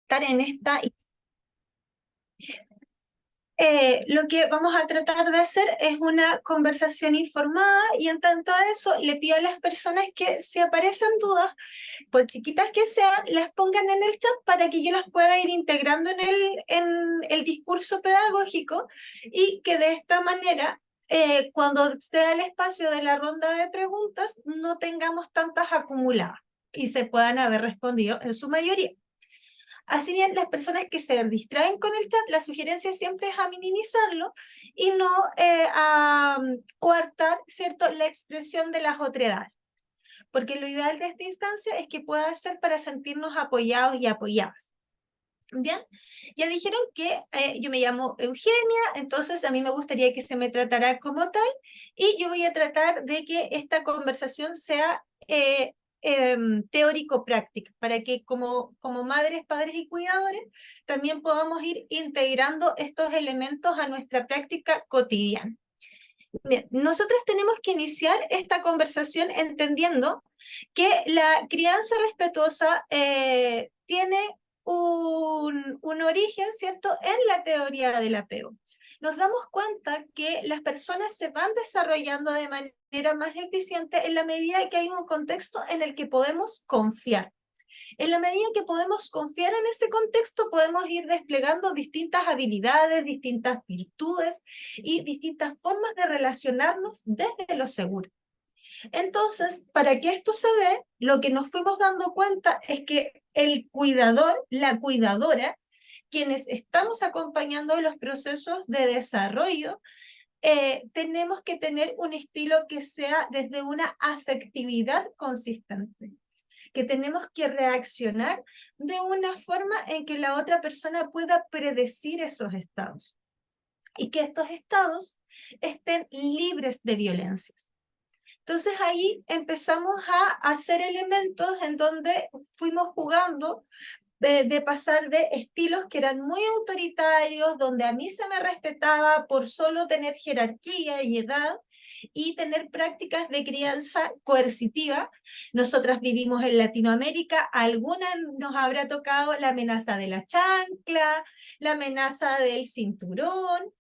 estar en esta. Lo que vamos a tratar de hacer es una conversación informada y en tanto a eso le pido a las personas que si aparecen dudas, por chiquitas que sean, las pongan en el chat para que yo las pueda ir integrando en el discurso pedagógico y que de esta manera, cuando sea el espacio de la ronda de preguntas, no tengamos tantas acumuladas y se puedan haber respondido en su mayoría. Así bien, las personas que se distraen con el chat, la sugerencia siempre es a minimizarlo y no a coartar, ¿cierto?, la expresión de las otredades. Porque lo ideal de esta instancia es que pueda ser para sentirnos apoyados y apoyadas. Bien, ya dijeron que yo me llamo Eugenia, entonces a mí me gustaría que se me tratara como tal y yo voy a tratar de que esta conversación sea teórico-práctica, para que como madres, padres y cuidadores también podamos ir integrando estos elementos a nuestra práctica cotidiana. Bien, nosotros tenemos que iniciar esta conversación entendiendo que la crianza respetuosa tiene un origen, ¿cierto?, en la teoría del apego. Nos damos cuenta que las personas se van desarrollando de manera más eficiente en la medida que hay un contexto en el que podemos confiar. En la medida que podemos confiar en ese contexto, podemos ir desplegando distintas habilidades, distintas virtudes y distintas formas de relacionarnos desde lo seguro. Entonces, para que esto se dé, lo que nos fuimos dando cuenta es que el cuidador, la cuidadora, quienes estamos acompañando los procesos de desarrollo, tenemos que tener un estilo que sea desde una afectividad consistente, que tenemos que reaccionar de una forma en que la otra persona pueda predecir esos estados y que estos estados estén libres de violencias. Entonces ahí empezamos a hacer elementos en donde fuimos jugando de pasar de estilos que eran muy autoritarios, donde a mí se me respetaba por solo tener jerarquía y edad, y tener prácticas de crianza coercitiva. Nosotras vivimos en Latinoamérica, a alguna nos habrá tocado la amenaza de la chancla, la amenaza del cinturón,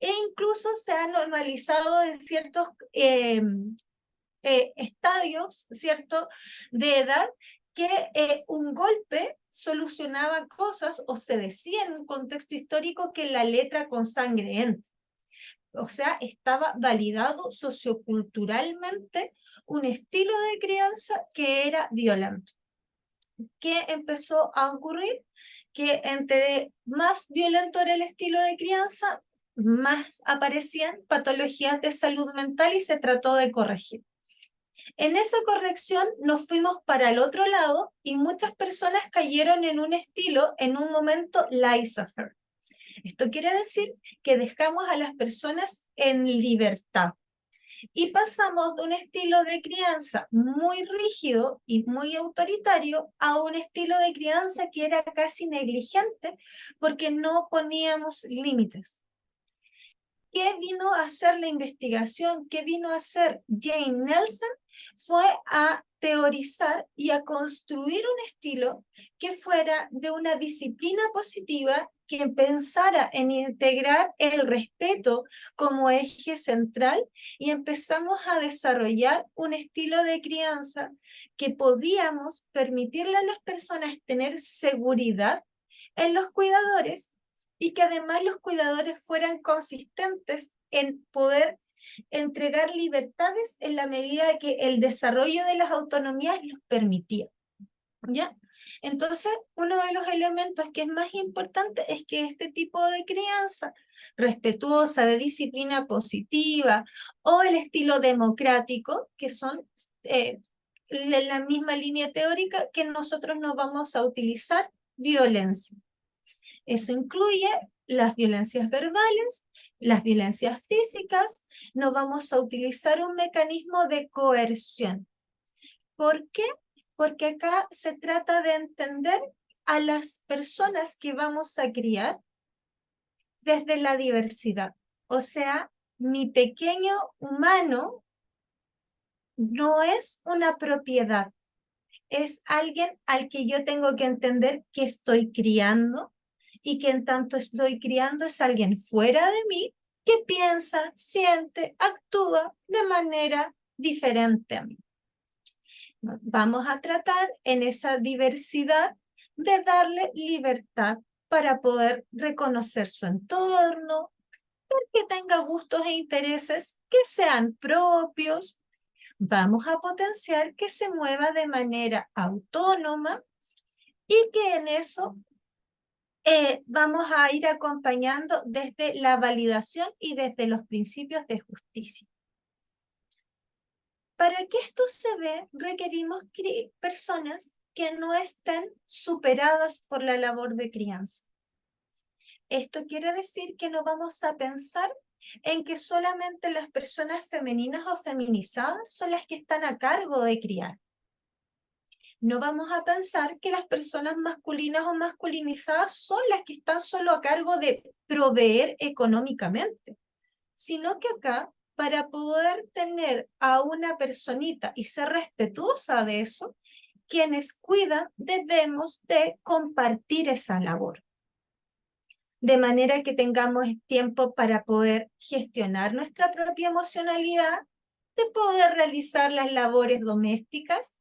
e incluso se ha normalizado en ciertos estadios, ¿cierto?, de edad, que un golpe solucionaba cosas o se decía en un contexto histórico que la letra con sangre entra. O sea, estaba validado socioculturalmente un estilo de crianza que era violento. ¿Qué empezó a ocurrir? Que entre más violento era el estilo de crianza, más aparecían patologías de salud mental y se trató de corregir. En esa corrección nos fuimos para el otro lado y muchas personas cayeron en un estilo, en un momento, laissez-faire. Esto quiere decir que dejamos a las personas en libertad y pasamos de un estilo de crianza muy rígido y muy autoritario a un estilo de crianza que era casi negligente porque no poníamos límites. ¿Qué vino a hacer la investigación? ¿Qué vino a hacer Jane Nelson? Fue a teorizar y a construir un estilo que fuera de una disciplina positiva que pensara en integrar el respeto como eje central y empezamos a desarrollar un estilo de crianza que podíamos permitirle a las personas tener seguridad en los cuidadores y que además los cuidadores fueran consistentes en poder entregar libertades en la medida que el desarrollo de las autonomías los permitía. ¿Ya? Entonces, uno de los elementos que es más importante es que este tipo de crianza respetuosa, de disciplina positiva, o el estilo democrático, que son la misma línea teórica, que nosotros no vamos a utilizar violencia. Eso incluye las violencias verbales, las violencias físicas. No vamos a utilizar un mecanismo de coerción. ¿Por qué? Porque acá se trata de entender a las personas que vamos a criar desde la diversidad. O sea, mi pequeño humano no es una propiedad, es alguien al que yo tengo que entender que estoy criando y que en tanto estoy criando es alguien fuera de mí que piensa, siente, actúa de manera diferente a mí. Vamos a tratar en esa diversidad de darle libertad para poder reconocer su entorno, que tenga gustos e intereses que sean propios. Vamos a potenciar que se mueva de manera autónoma y que en eso vamos a ir acompañando desde la validación y desde los principios de justicia. Para que esto se dé, requerimos personas que no estén superadas por la labor de crianza. Esto quiere decir que no vamos a pensar en que solamente las personas femeninas o feminizadas son las que están a cargo de criar. No vamos a pensar que las personas masculinas o masculinizadas son las que están solo a cargo de proveer económicamente, sino que acá, para poder tener a una personita y ser respetuosa de eso, quienes cuidan debemos de compartir esa labor, de manera que tengamos tiempo para poder gestionar nuestra propia emocionalidad, de poder realizar las labores domésticas,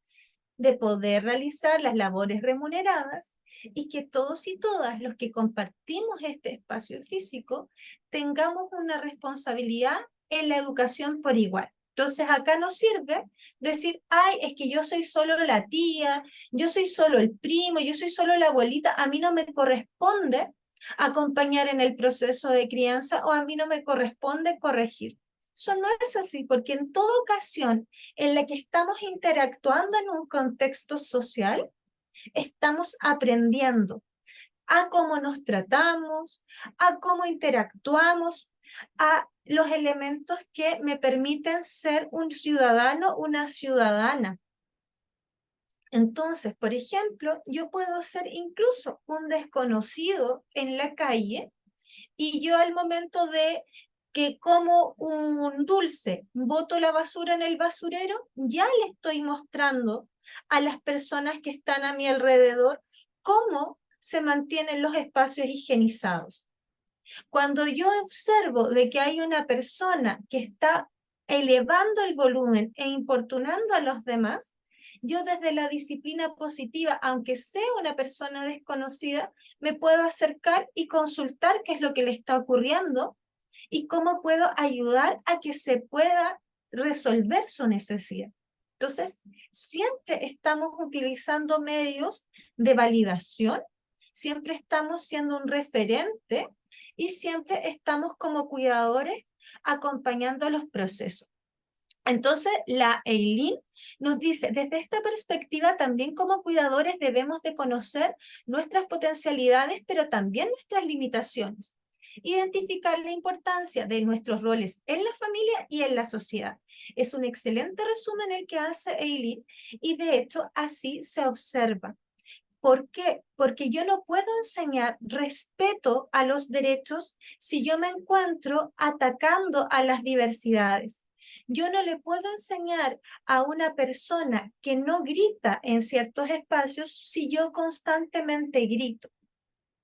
de poder realizar las labores remuneradas y que todos y todas los que compartimos este espacio físico tengamos una responsabilidad en la educación por igual. Entonces acá no sirve decir, ay, es que yo soy solo la tía, yo soy solo el primo, yo soy solo la abuelita, a mí no me corresponde acompañar en el proceso de crianza o a mí no me corresponde corregir. Eso no es así, porque en toda ocasión en la que estamos interactuando en un contexto social, estamos aprendiendo a cómo nos tratamos, a cómo interactuamos, a los elementos que me permiten ser un ciudadano, una ciudadana. Entonces, por ejemplo, yo puedo ser incluso un desconocido en la calle y yo al momento de que como un dulce, boto la basura en el basurero, ya le estoy mostrando a las personas que están a mi alrededor cómo se mantienen los espacios higienizados. Cuando yo observo de que hay una persona que está elevando el volumen e importunando a los demás, yo desde la disciplina positiva, aunque sea una persona desconocida, me puedo acercar y consultar qué es lo que le está ocurriendo y cómo puedo ayudar a que se pueda resolver su necesidad. Entonces, siempre estamos utilizando medios de validación, siempre estamos siendo un referente y siempre estamos como cuidadores acompañando los procesos. Entonces, la Eileen nos dice, desde esta perspectiva, también como cuidadores debemos de conocer nuestras potencialidades, pero también nuestras limitaciones. Identificar la importancia de nuestros roles en la familia y en la sociedad. Es un excelente resumen el que hace Eileen y de hecho así se observa. ¿Por qué? Porque yo no puedo enseñar respeto a los derechos si yo me encuentro atacando a las diversidades. Yo no le puedo enseñar a una persona que no grita en ciertos espacios si yo constantemente grito.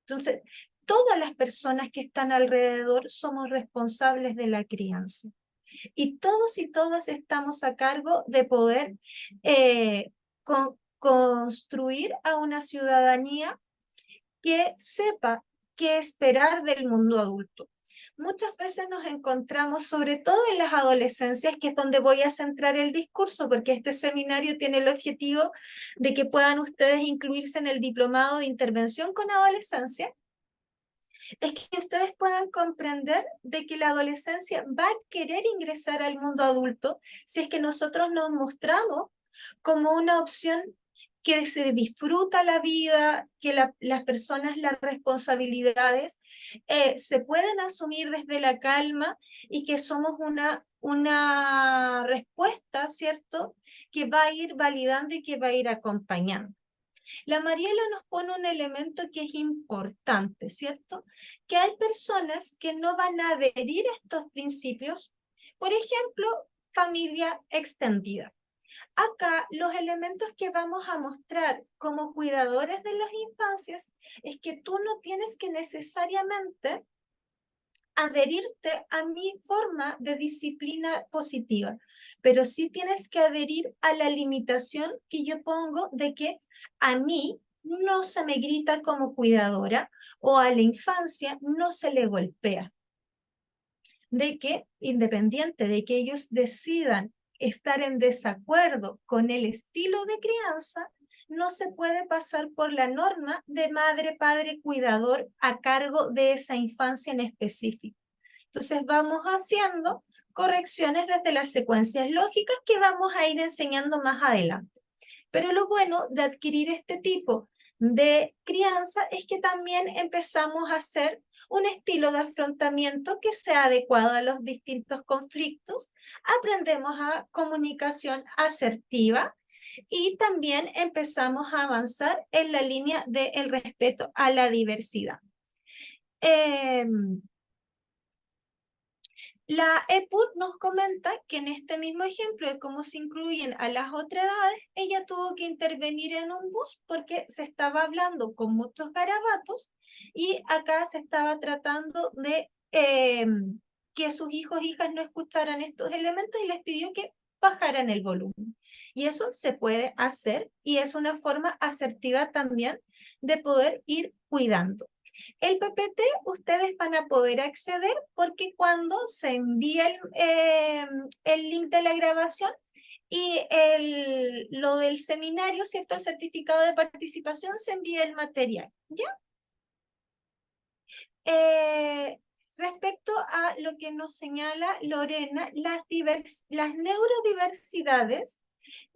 Entonces, todas las personas que están alrededor somos responsables de la crianza. Y todos y todas estamos a cargo de poder construir a una ciudadanía que sepa qué esperar del mundo adulto. Muchas veces nos encontramos, sobre todo en las adolescencias, que es donde voy a centrar el discurso, porque este seminario tiene el objetivo de que puedan ustedes incluirse en el diplomado de intervención con adolescencia, es que ustedes puedan comprender de que la adolescencia va a querer ingresar al mundo adulto si es que nosotros nos mostramos como una opción que se disfruta la vida, que las personas, las responsabilidades se pueden asumir desde la calma y que somos una respuesta, ¿cierto?, que va a ir validando y que va a ir acompañando. La Mariela nos pone un elemento que es importante, ¿cierto? Que hay personas que no van a adherir a estos principios, por ejemplo, familia extendida. Acá los elementos que vamos a mostrar como cuidadores de las infancias es que tú no tienes que necesariamente adherirte a mi forma de disciplina positiva, pero sí tienes que adherir a la limitación que yo pongo de que a mí no se me grita como cuidadora o a la infancia no se le golpea, de que independiente de que ellos decidan estar en desacuerdo con el estilo de crianza, no se puede pasar por la norma de madre, padre, cuidador a cargo de esa infancia en específico. Entonces vamos haciendo correcciones desde las secuencias lógicas que vamos a ir enseñando más adelante. Pero lo bueno de adquirir este tipo de crianza es que también empezamos a hacer un estilo de afrontamiento que sea adecuado a los distintos conflictos. Aprendemos a comunicación asertiva y también empezamos a avanzar en la línea del respeto a la diversidad. La EPUR nos comenta que en este mismo ejemplo de cómo se incluyen a las otras edades, ella tuvo que intervenir en un bus porque se estaba hablando con muchos garabatos y acá se estaba tratando de que sus hijos e hijas no escucharan estos elementos y les pidió que bajaran el volumen. Y eso se puede hacer y es una forma asertiva también de poder ir cuidando. El PPT ustedes van a poder acceder porque cuando se envía el link de la grabación y lo del seminario, ¿cierto? El certificado de participación, se envía el material, ¿ya? Respecto a lo que nos señala Lorena, las neurodiversidades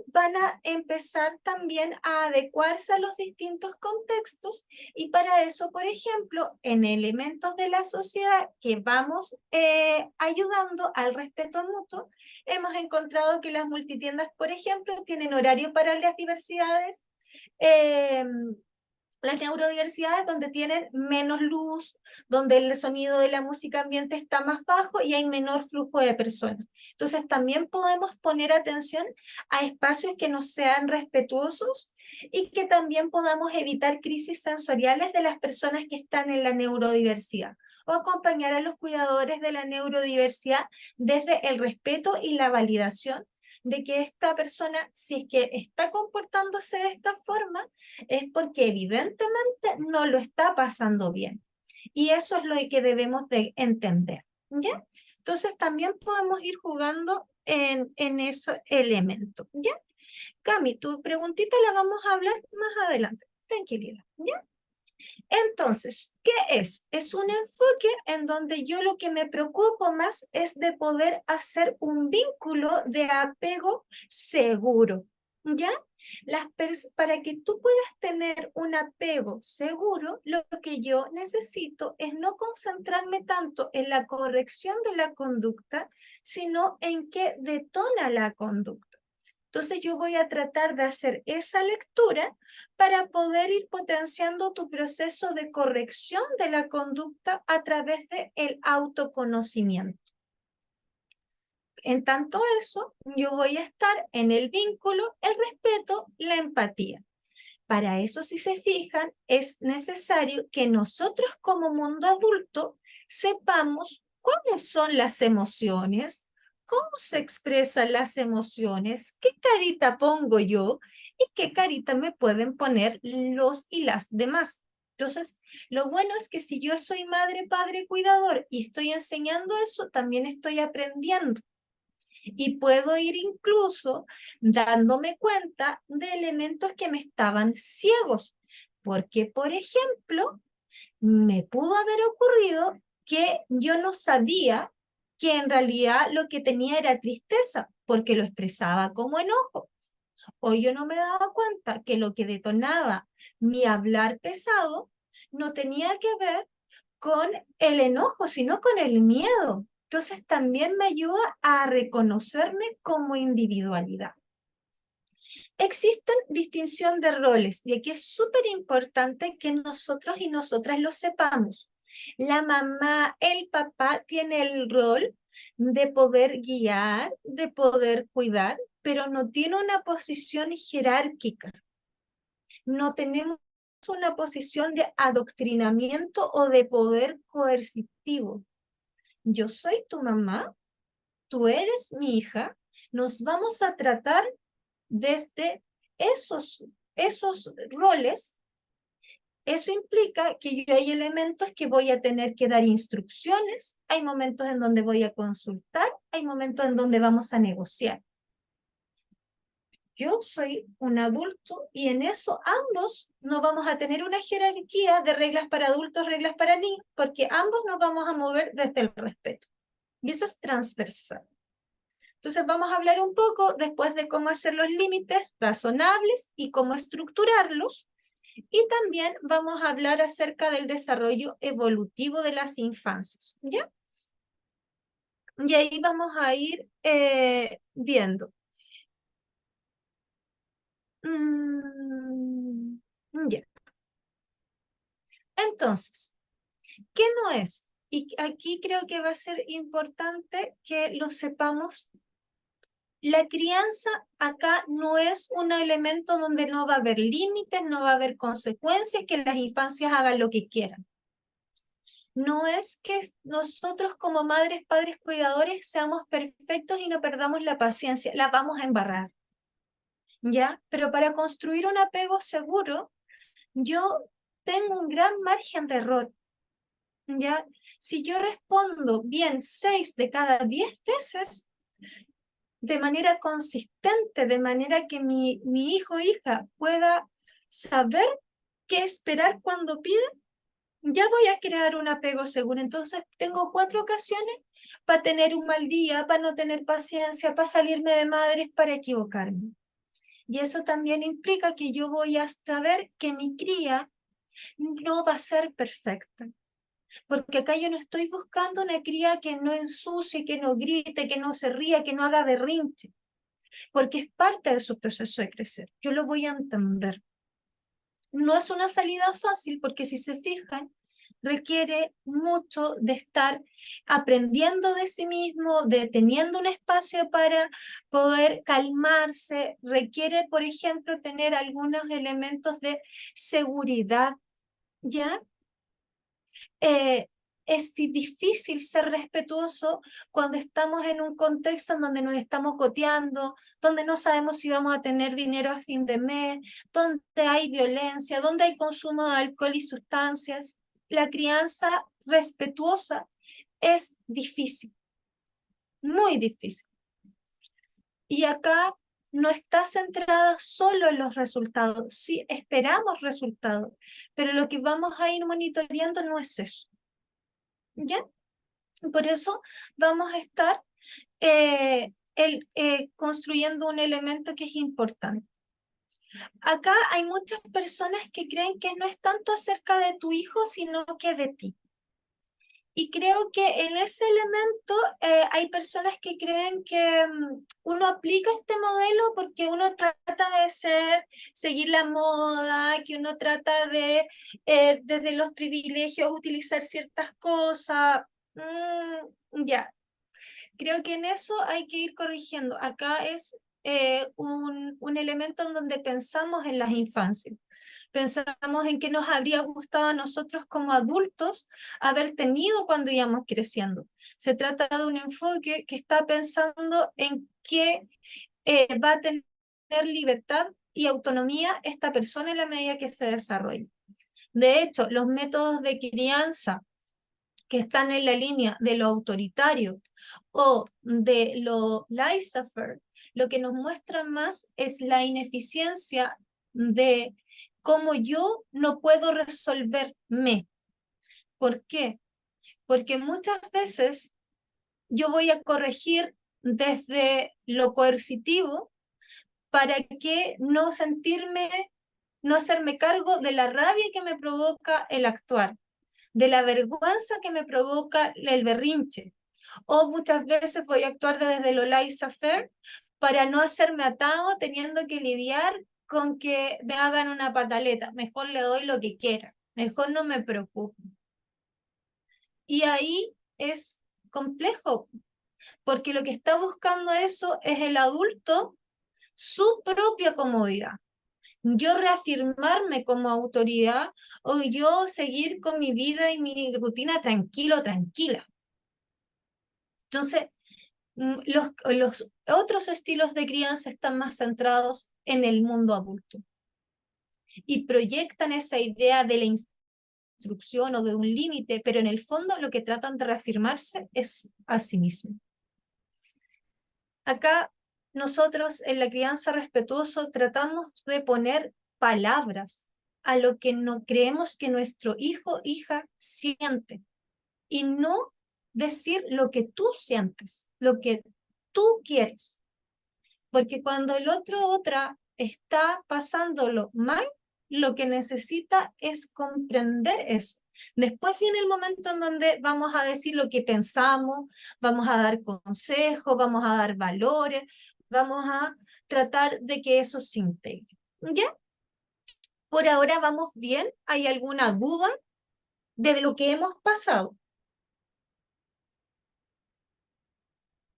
van a empezar también a adecuarse a los distintos contextos y para eso, por ejemplo, en elementos de la sociedad que vamos ayudando al respeto mutuo, hemos encontrado que las multitiendas, por ejemplo, tienen horario para las diversidades, las neurodiversidades donde tienen menos luz, donde el sonido de la música ambiente está más bajo y hay menor flujo de personas. Entonces también podemos poner atención a espacios que nos sean respetuosos y que también podamos evitar crisis sensoriales de las personas que están en la neurodiversidad o acompañar a los cuidadores de la neurodiversidad desde el respeto y la validación de que esta persona, si es que está comportándose de esta forma, es porque evidentemente no lo está pasando bien. Y eso es lo que debemos de entender, ¿ya? Entonces también podemos ir jugando en esos elementos, ¿ya? Cami, tu preguntita la vamos a hablar más adelante. Tranquilidad, ¿ya? Entonces, ¿qué es? Es un enfoque en donde yo lo que me preocupo más es de poder hacer un vínculo de apego seguro, ¿ya? Para que tú puedas tener un apego seguro, lo que yo necesito es no concentrarme tanto en la corrección de la conducta, sino en qué detona la conducta. Entonces yo voy a tratar de hacer esa lectura para poder ir potenciando tu proceso de corrección de la conducta a través del autoconocimiento. En tanto eso, yo voy a estar en el vínculo, el respeto, la empatía. Para eso, si se fijan, es necesario que nosotros como mundo adulto sepamos cuáles son las emociones, cómo se expresan las emociones, qué carita pongo yo y qué carita me pueden poner los y las demás. Entonces, lo bueno es que si yo soy madre, padre, cuidador y estoy enseñando eso, también estoy aprendiendo. Y puedo ir incluso dándome cuenta de elementos que me estaban ciegos. Porque, por ejemplo, me pudo haber ocurrido que yo no sabía que en realidad lo que tenía era tristeza, porque lo expresaba como enojo. O yo no me daba cuenta que lo que detonaba mi hablar pesado no tenía que ver con el enojo, sino con el miedo. Entonces también me ayuda a reconocerme como individualidad. Existen distinción de roles y aquí es súper importante que nosotros y nosotras lo sepamos. La mamá, el papá tiene el rol de poder guiar, de poder cuidar, pero no tiene una posición jerárquica. No tenemos una posición de adoctrinamiento o de poder coercitivo. Yo soy tu mamá, tú eres mi hija, nos vamos a tratar desde esos roles. Eso implica que yo hay elementos que voy a tener que dar instrucciones, hay momentos en donde voy a consultar, hay momentos en donde vamos a negociar. Yo soy un adulto y en eso ambos no vamos a tener una jerarquía de reglas para adultos, reglas para niños, porque ambos nos vamos a mover desde el respeto. Y eso es transversal. Entonces vamos a hablar un poco después de cómo hacer los límites razonables y cómo estructurarlos. Y también vamos a hablar acerca del desarrollo evolutivo de las infancias, ¿ya? Y ahí vamos a ir viendo. Ya. Entonces, ¿qué no es? Y aquí creo que va a ser importante que lo sepamos. La crianza acá no es un elemento donde no va a haber límites, no va a haber consecuencias, que las infancias hagan lo que quieran. No es que nosotros como madres, padres, cuidadores seamos perfectos y no perdamos la paciencia, la vamos a embarrar, ¿ya? Pero para construir un apego seguro, yo tengo un gran margen de error, ¿ya? Si yo respondo bien 6 de cada 10 veces, de manera consistente, de manera que mi hijo o hija pueda saber qué esperar cuando pide, ya voy a crear un apego seguro. Entonces tengo 4 ocasiones para tener un mal día, para no tener paciencia, para salirme de madres, para equivocarme. Y eso también implica que yo voy a saber que mi cría no va a ser perfecta. Porque acá yo no estoy buscando una cría que no ensucie, que no grite, que no se ría, que no haga berrinche. Porque es parte de su proceso de crecer. Yo lo voy a entender. No es una salida fácil porque si se fijan, requiere mucho de estar aprendiendo de sí mismo, de teniendo un espacio para poder calmarse, requiere, por ejemplo, tener algunos elementos de seguridad, ¿ya? Es difícil ser respetuoso cuando estamos en un contexto en donde nos estamos goteando, donde no sabemos si vamos a tener dinero a fin de mes, donde hay violencia, donde hay consumo de alcohol y sustancias. La crianza respetuosa es difícil, muy difícil. Y acá no está centrada solo en los resultados. Sí, esperamos resultados, pero lo que vamos a ir monitoreando no es eso. ¿Ya? Por eso vamos a estar construyendo un elemento que es importante. Acá hay muchas personas que creen que no es tanto acerca de tu hijo, sino que de ti. Y creo que en ese elemento hay personas que creen que uno aplica este modelo porque uno trata de seguir la moda, que uno trata de, desde los privilegios, utilizar ciertas cosas. Ya, creo que en eso hay que ir corrigiendo. Acá es un elemento en donde pensamos en las infancias. Pensamos en qué nos habría gustado a nosotros como adultos haber tenido cuando íbamos creciendo. Se trata de un enfoque que está pensando en qué va a tener libertad y autonomía esta persona en la medida que se desarrolle. De hecho, los métodos de crianza que están en la línea de lo autoritario o de lo laissez-faire, lo que nos muestran más es la ineficiencia de cómo yo no puedo resolverme. ¿Por qué? Porque muchas veces yo voy a corregir desde lo coercitivo para que no sentirme, no hacerme cargo de la rabia que me provoca el actuar, de la vergüenza que me provoca el berrinche. O muchas veces voy a actuar desde lo laissez-faire para no hacerme atado teniendo que lidiar con que me hagan una pataleta. Mejor le doy lo que quiera, mejor no me preocupo. Y ahí es complejo, porque lo que está buscando eso es el adulto su propia comodidad. Yo reafirmarme como autoridad o yo seguir con mi vida y mi rutina tranquilo, tranquila. Entonces, los otros estilos de crianza están más centrados en el mundo adulto y proyectan esa idea de la instrucción o de un límite, pero en el fondo lo que tratan de reafirmarse es a sí mismo. Acá nosotros en la crianza respetuosa tratamos de poner palabras a lo que no creemos que nuestro hijo o hija siente y no decir lo que tú sientes, lo que tú quieres. Porque cuando el otro o otra está pasándolo mal, lo que necesita es comprender eso. Después viene el momento en donde vamos a decir lo que pensamos, vamos a dar consejos, vamos a dar valores, vamos a tratar de que eso se integre. ¿Ya? Por ahora vamos bien. ¿Hay alguna duda de lo que hemos pasado?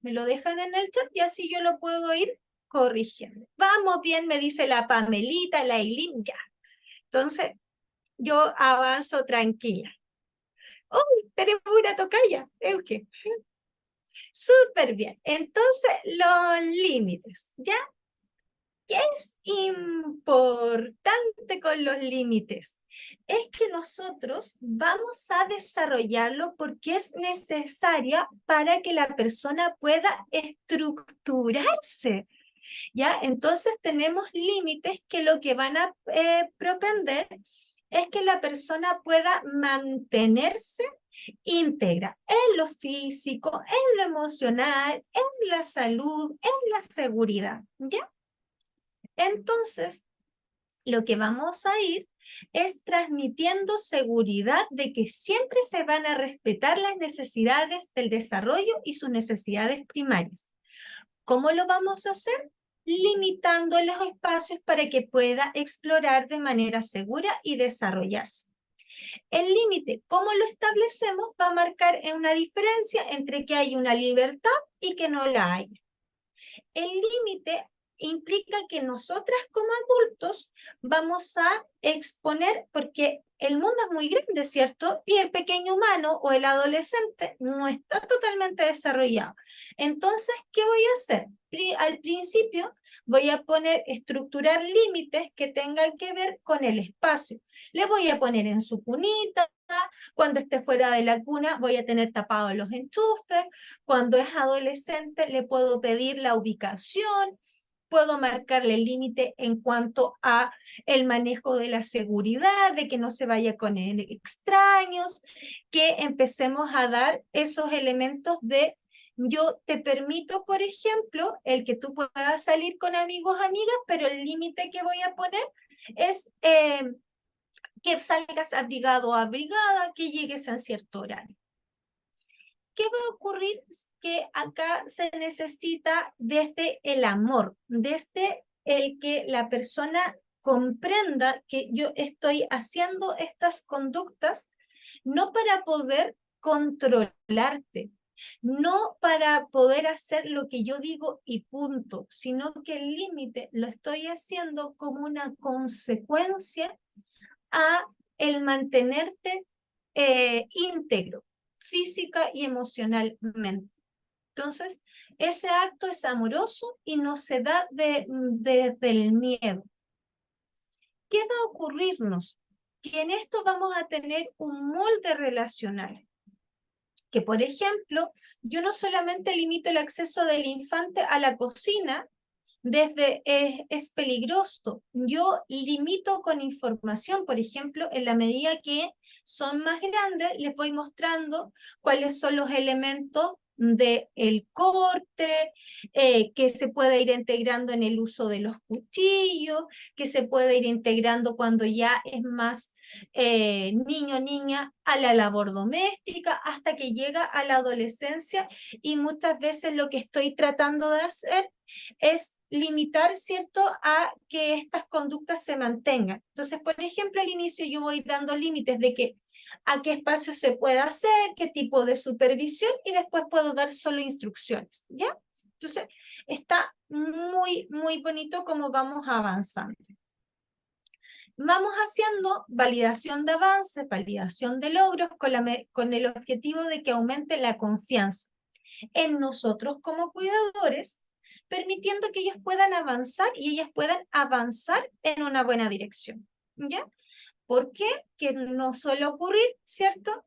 Me lo dejan en el chat y así yo lo puedo ir corrigiendo. Vamos bien, me dice la Pamelita, la Eileen, ya. Entonces, yo avanzo tranquila. ¡Uy! Tenemos una tocaya, Euge. Súper bien. Entonces, los límites, ¿ya? ¿Qué es importante con los límites? Es que nosotros vamos a desarrollarlo porque es necesaria para que la persona pueda estructurarse. ¿Ya? Entonces tenemos límites que lo que van a propender es que la persona pueda mantenerse íntegra en lo físico, en lo emocional, en la salud, en la seguridad, ¿ya? Entonces, lo que vamos a ir es transmitiendo seguridad de que siempre se van a respetar las necesidades del desarrollo y sus necesidades primarias. ¿Cómo lo vamos a hacer? Limitando los espacios para que pueda explorar de manera segura y desarrollarse. El límite, ¿cómo lo establecemos? Va a marcar una diferencia entre que hay una libertad y que no la hay. El límite implica que nosotras como adultos vamos a exponer, porque el mundo es muy grande, ¿cierto? Y el pequeño humano o el adolescente no está totalmente desarrollado. Entonces, ¿qué voy a hacer? Al principio voy a estructurar límites que tengan que ver con el espacio. Le voy a poner en su cunita, cuando esté fuera de la cuna voy a tener tapados los enchufes, cuando es adolescente le puedo pedir la ubicación, puedo marcarle el límite en cuanto a el manejo de la seguridad, de que no se vaya con extraños, que empecemos a dar esos elementos de yo te permito, por ejemplo, el que tú puedas salir con amigos, amigas, pero el límite que voy a poner es que salgas abrigado o abrigada, que llegues en cierto horario. ¿Qué va a ocurrir? Que acá se necesita desde el amor, desde el que la persona comprenda que yo estoy haciendo estas conductas no para poder controlarte, no para poder hacer lo que yo digo y punto, sino que el límite lo estoy haciendo como una consecuencia a el mantenerte íntegro, física y emocionalmente. Entonces, ese acto es amoroso y no se da desde el miedo. ¿Qué va a ocurrirnos? Que en esto vamos a tener un molde relacional. Que, por ejemplo, yo no solamente limito el acceso del infante a la cocina, desde es peligroso. Yo limito con información, por ejemplo, en la medida que son más grandes, les voy mostrando cuáles son los elementos del corte, que se puede ir integrando en el uso de los cuchillos, que se puede ir integrando cuando ya es más niño o niña a la labor doméstica, hasta que llega a la adolescencia y muchas veces lo que estoy tratando de hacer es limitar, ¿cierto?, a que estas conductas se mantengan. Entonces, por ejemplo, al inicio yo voy dando límites de que a qué espacio se puede hacer, qué tipo de supervisión, y después puedo dar solo instrucciones, ¿ya? Entonces, está muy, muy bonito cómo vamos avanzando. Vamos haciendo validación de avances, validación de logros con el objetivo de que aumente la confianza en nosotros como cuidadores, permitiendo que ellos puedan avanzar y ellas puedan avanzar en una buena dirección. ¿Ya? ¿Por qué? Que no suele ocurrir, ¿cierto?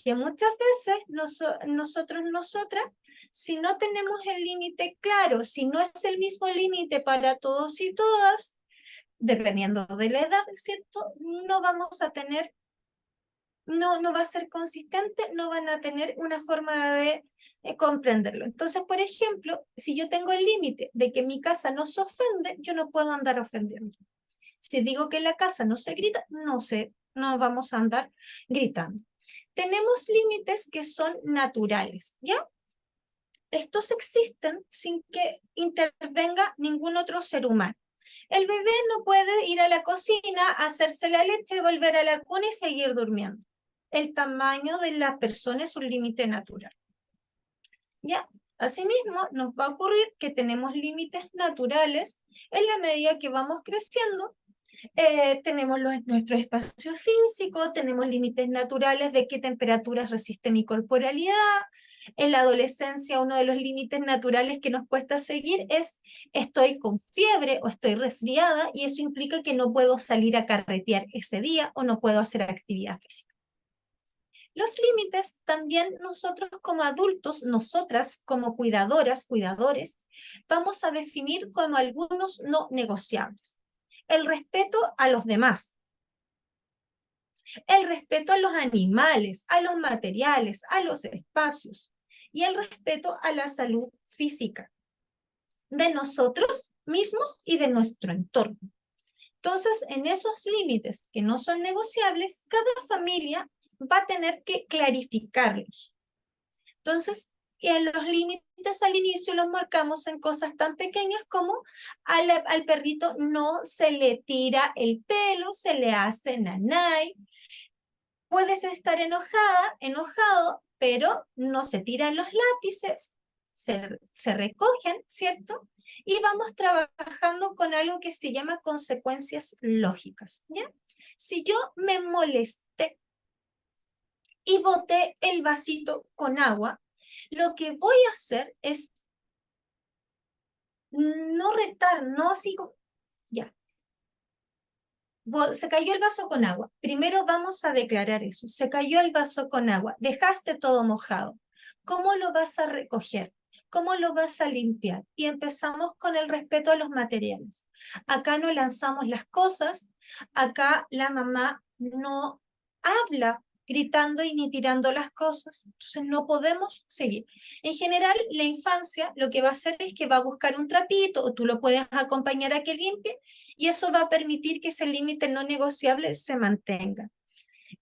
Que muchas veces nosotros, nosotras, si no tenemos el límite claro, si no es el mismo límite para todos y todas, dependiendo de la edad, ¿cierto? No vamos a tener, no va a ser consistente, no van a tener una forma de comprenderlo. Entonces, por ejemplo, si yo tengo el límite de que mi casa no se ofende, yo no puedo andar ofendiendo. Si digo que en la casa no se grita, no vamos a andar gritando. Tenemos límites que son naturales, ¿ya? Estos existen sin que intervenga ningún otro ser humano. El bebé no puede ir a la cocina, hacerse la leche, volver a la cuna y seguir durmiendo. El tamaño de la persona es un límite natural. ¿Ya? Asimismo, nos va a ocurrir que tenemos límites naturales en la medida que vamos creciendo. Tenemos nuestro espacio físico, tenemos límites naturales de qué temperaturas resiste mi corporalidad. En la adolescencia, uno de los límites naturales que nos cuesta seguir es estoy con fiebre o estoy resfriada y eso implica que no puedo salir a carretear ese día o no puedo hacer actividad física. Los límites también nosotros como adultos, nosotras como cuidadoras, cuidadores, vamos a definir como algunos no negociables. El respeto a los demás, el respeto a los animales, a los materiales, a los espacios y el respeto a la salud física de nosotros mismos y de nuestro entorno. Entonces, en esos límites que no son negociables, cada familia va a tener que clarificarlos. Entonces, los límites al inicio los marcamos en cosas tan pequeñas como al perrito no se le tira el pelo, se le hace nanay. Puedes estar enojado, pero no se tiran los lápices, se recogen, ¿cierto? Y vamos trabajando con algo que se llama consecuencias lógicas, ¿ya? Si yo me molesté y boté el vasito con agua, lo que voy a hacer es no retar, no sigo, ya. Se cayó el vaso con agua. Primero vamos a declarar eso. Se cayó el vaso con agua. Dejaste todo mojado. ¿Cómo lo vas a recoger? ¿Cómo lo vas a limpiar? Y empezamos con el respeto a los materiales. Acá no lanzamos las cosas. Acá la mamá no habla gritando y ni tirando las cosas. Entonces no podemos seguir. En general, la infancia lo que va a hacer es que va a buscar un trapito o tú lo puedes acompañar a que limpie y eso va a permitir que ese límite no negociable se mantenga.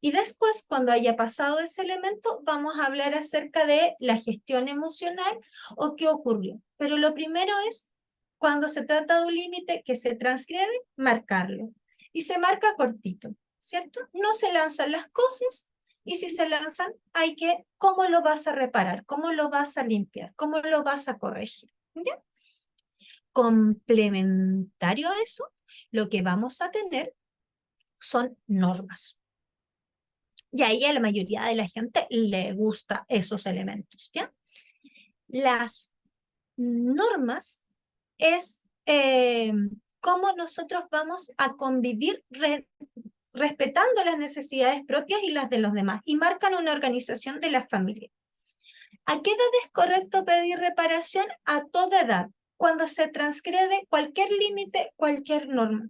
Y después, cuando haya pasado ese elemento, vamos a hablar acerca de la gestión emocional o qué ocurrió. Pero lo primero es, cuando se trata de un límite que se transgrede, marcarlo. Y se marca cortito, ¿cierto? No se lanzan las cosas y si se lanzan, hay que, ¿cómo lo vas a reparar? ¿Cómo lo vas a limpiar? ¿Cómo lo vas a corregir? ¿Ya? Complementario a eso, lo que vamos a tener son normas. Y ahí a la mayoría de la gente le gusta esos elementos, ¿ya? Las normas es cómo nosotros vamos a convivir respetando las necesidades propias y las de los demás y marcan una organización de la familia. ¿A qué edad es correcto pedir reparación? A toda edad, cuando se transgrede cualquier límite, cualquier norma.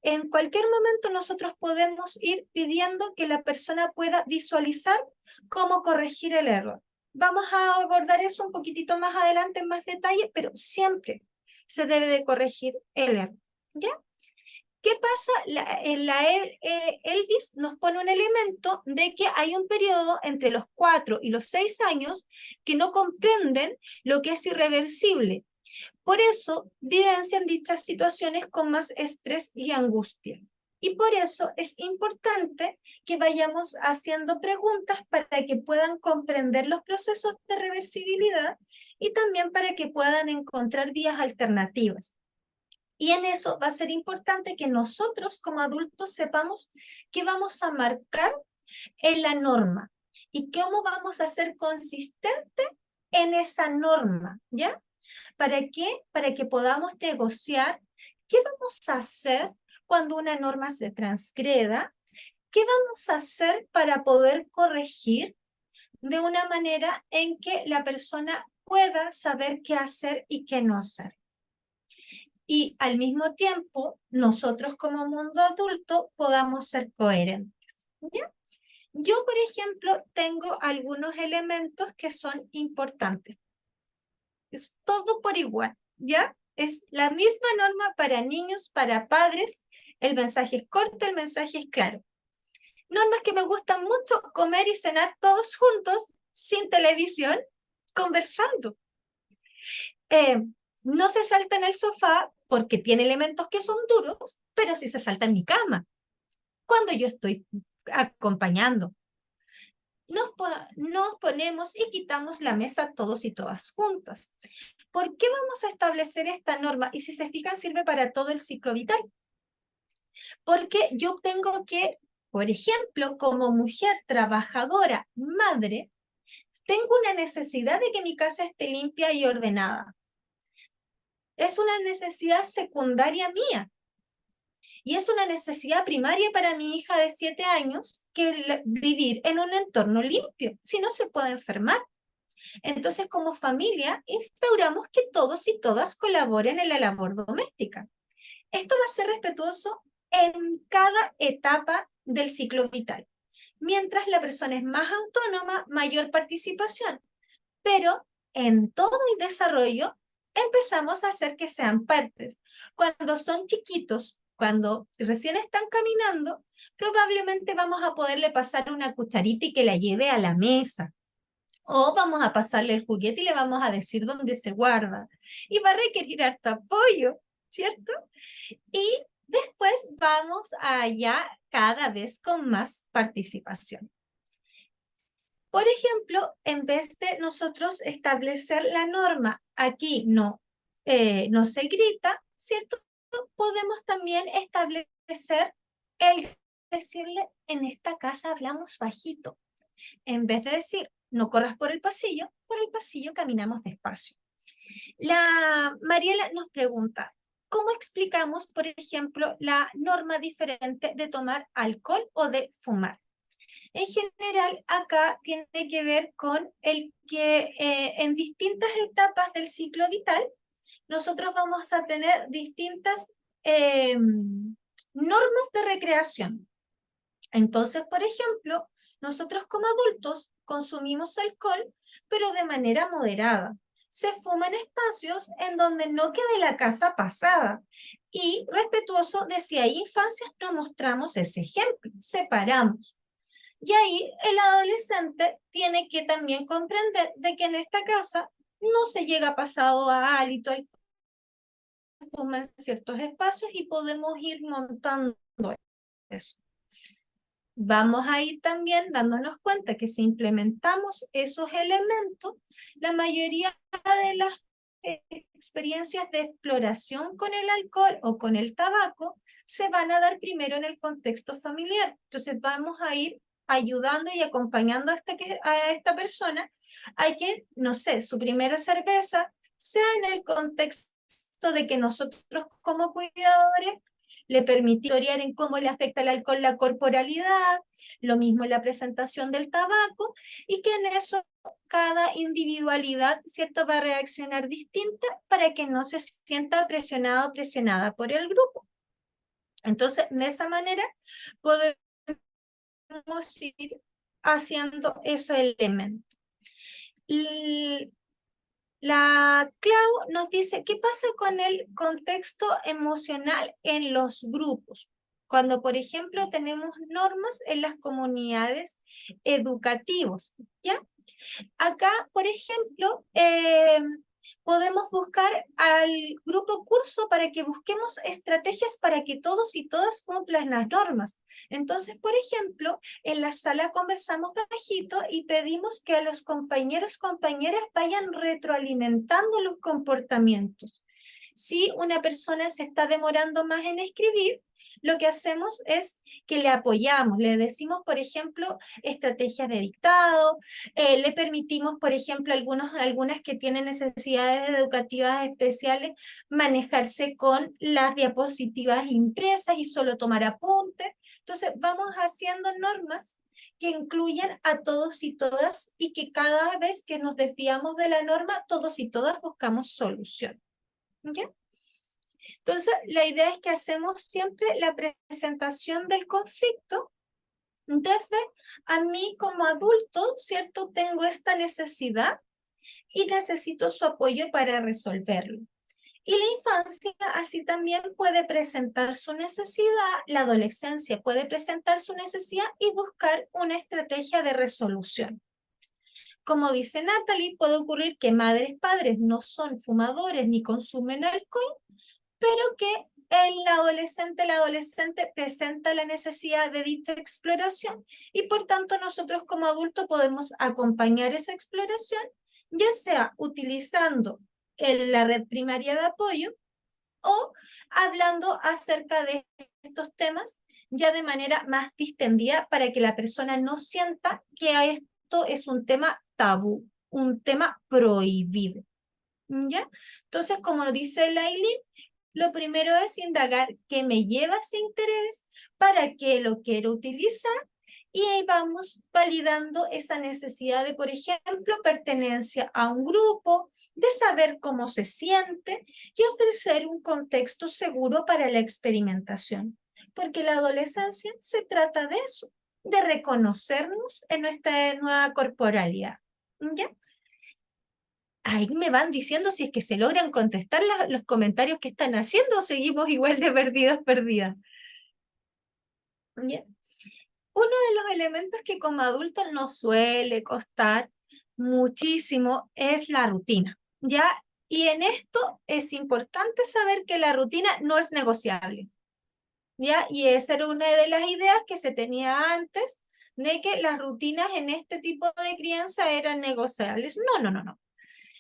En cualquier momento nosotros podemos ir pidiendo que la persona pueda visualizar cómo corregir el error. Vamos a abordar eso un poquitito más adelante en más detalle, pero siempre se debe de corregir el error. ¿Ya? ¿Qué pasa? Elvis nos pone un elemento de que hay un periodo entre los 4 y los 6 años que no comprenden lo que es irreversible. Por eso vivencian dichas situaciones con más estrés y angustia. Y por eso es importante que vayamos haciendo preguntas para que puedan comprender los procesos de reversibilidad y también para que puedan encontrar vías alternativas. Y en eso va a ser importante que nosotros como adultos sepamos qué vamos a marcar en la norma y cómo vamos a ser consistentes en esa norma, ¿ya? ¿Para qué? Para que podamos negociar qué vamos a hacer cuando una norma se transgreda, qué vamos a hacer para poder corregir de una manera en que la persona pueda saber qué hacer y qué no hacer. Y al mismo tiempo, nosotros como mundo adulto podamos ser coherentes, ¿ya? Yo, por ejemplo, tengo algunos elementos que son importantes. Es todo por igual, ¿ya? Es la misma norma para niños, para padres. El mensaje es corto, el mensaje es claro. Normas que me gustan mucho, comer y cenar todos juntos, sin televisión, conversando. No se salta en el sofá porque tiene elementos que son duros, pero sí se salta en mi cama, cuando yo estoy acompañando. Nos ponemos y quitamos la mesa todos y todas juntas. ¿Por qué vamos a establecer esta norma? Y si se fijan, sirve para todo el ciclo vital. Porque yo tengo que, por ejemplo, como mujer trabajadora, madre, tengo una necesidad de que mi casa esté limpia y ordenada. Es una necesidad secundaria mía. Y es una necesidad primaria para mi hija de 7 años que vivir en un entorno limpio, si no se puede enfermar. Entonces, como familia, instauramos que todos y todas colaboren en la labor doméstica. Esto va a ser respetuoso en cada etapa del ciclo vital. Mientras la persona es más autónoma, mayor participación. Pero en todo el desarrollo empezamos a hacer que sean partes. Cuando son chiquitos, cuando recién están caminando, probablemente vamos a poderle pasar una cucharita y que la lleve a la mesa. O vamos a pasarle el juguete y le vamos a decir dónde se guarda. Y va a requerir harto apoyo, ¿cierto? Y después vamos allá cada vez con más participación. Por ejemplo, en vez de nosotros establecer la norma, aquí no se grita, ¿cierto? Podemos también establecer el decirle, en esta casa hablamos bajito. En vez de decir, no corras por el pasillo caminamos despacio. La Mariela nos pregunta, ¿cómo explicamos, por ejemplo, la norma diferente de tomar alcohol o de fumar? En general, acá tiene que ver con el que en distintas etapas del ciclo vital, nosotros vamos a tener distintas normas de recreación. Entonces, por ejemplo, nosotros como adultos consumimos alcohol, pero de manera moderada. Se fuma en espacios en donde no quede la casa pasada. Y respetuoso de si hay infancias, no mostramos ese ejemplo, separamos. Y ahí el adolescente tiene que también comprender de que en esta casa no se llega pasado a hálito, el fuma en ciertos espacios y podemos ir montando eso. Vamos a ir también dándonos cuenta que si implementamos esos elementos, la mayoría de las experiencias de exploración con el alcohol o con el tabaco se van a dar primero en el contexto familiar. Entonces vamos a ir ayudando y acompañando a esta persona a que, no sé, su primera cerveza sea en el contexto de que nosotros como cuidadores le permitió orientar en cómo le afecta el alcohol la corporalidad, lo mismo en la presentación del tabaco, y que en eso cada individualidad, ¿cierto?, va a reaccionar distinta para que no se sienta presionado o presionada por el grupo. Entonces, de esa manera podemos ir haciendo ese elemento. La Clau nos dice, ¿qué pasa con el contexto emocional en los grupos? Cuando, por ejemplo, tenemos normas en las comunidades educativas, ¿ya? Acá, por ejemplo, Podemos buscar al grupo curso para que busquemos estrategias para que todos y todas cumplan las normas. Entonces, por ejemplo, en la sala conversamos bajito y pedimos que a los compañeros, compañeras vayan retroalimentando los comportamientos. Si una persona se está demorando más en escribir, lo que hacemos es que le apoyamos, le decimos, por ejemplo, estrategias de dictado, le permitimos, por ejemplo, algunas que tienen necesidades educativas especiales, manejarse con las diapositivas impresas y solo tomar apuntes. Entonces, vamos haciendo normas que incluyan a todos y todas y que cada vez que nos desviamos de la norma, todos y todas buscamos solución. ¿Ya? Entonces, la idea es que hacemos siempre la presentación del conflicto desde a mí como adulto, ¿cierto? Tengo esta necesidad y necesito su apoyo para resolverlo. Y la infancia así también puede presentar su necesidad, la adolescencia puede presentar su necesidad y buscar una estrategia de resolución. Como dice Natalie, puede ocurrir que madres, padres no son fumadores ni consumen alcohol, pero que la adolescente presenta la necesidad de dicha exploración y por tanto nosotros como adultos podemos acompañar esa exploración, ya sea utilizando la red primaria de apoyo o hablando acerca de estos temas ya de manera más distendida para que la persona no sienta que esto es un tema tabú, un tema prohibido. ¿Ya? Entonces, como dice Lailin, lo primero es indagar qué me lleva ese interés, para qué lo quiero utilizar, y ahí vamos validando esa necesidad de, por ejemplo, pertenencia a un grupo, de saber cómo se siente y ofrecer un contexto seguro para la experimentación. Porque la adolescencia se trata de eso, de reconocernos en nuestra nueva corporalidad. ¿Ya? Ahí me van diciendo si es que se logran contestar los comentarios que están haciendo o seguimos igual de perdidos, perdidas. ¿Ya? Uno de los elementos que como adultos nos suele costar muchísimo es la rutina, ¿ya? Y en esto es importante saber que la rutina no es negociable, ¿ya? Y esa era una de las ideas que se tenía antes, de que las rutinas en este tipo de crianza eran negociables. No, no, no, no.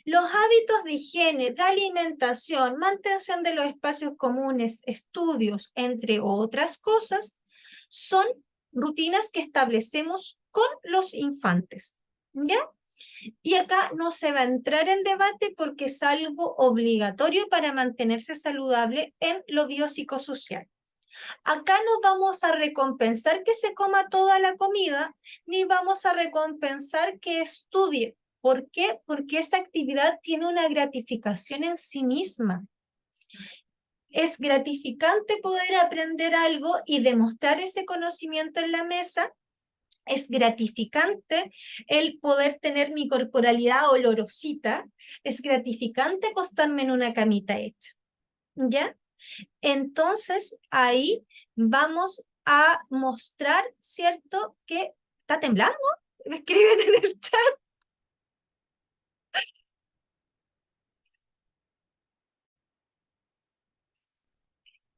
Los hábitos de higiene, de alimentación, mantención de los espacios comunes, estudios, entre otras cosas, son rutinas que establecemos con los infantes, ¿ya? Y acá no se va a entrar en debate porque es algo obligatorio para mantenerse saludable en lo biopsicosocial. Acá no vamos a recompensar que se coma toda la comida, ni vamos a recompensar que estudie. ¿Por qué? Porque esta actividad tiene una gratificación en sí misma. Es gratificante poder aprender algo y demostrar ese conocimiento en la mesa. Es gratificante el poder tener mi corporalidad olorosita. Es gratificante acostarme en una camita hecha. ¿Ya? Entonces, ahí vamos a mostrar, ¿cierto? Que está temblando. Me escriben en el chat.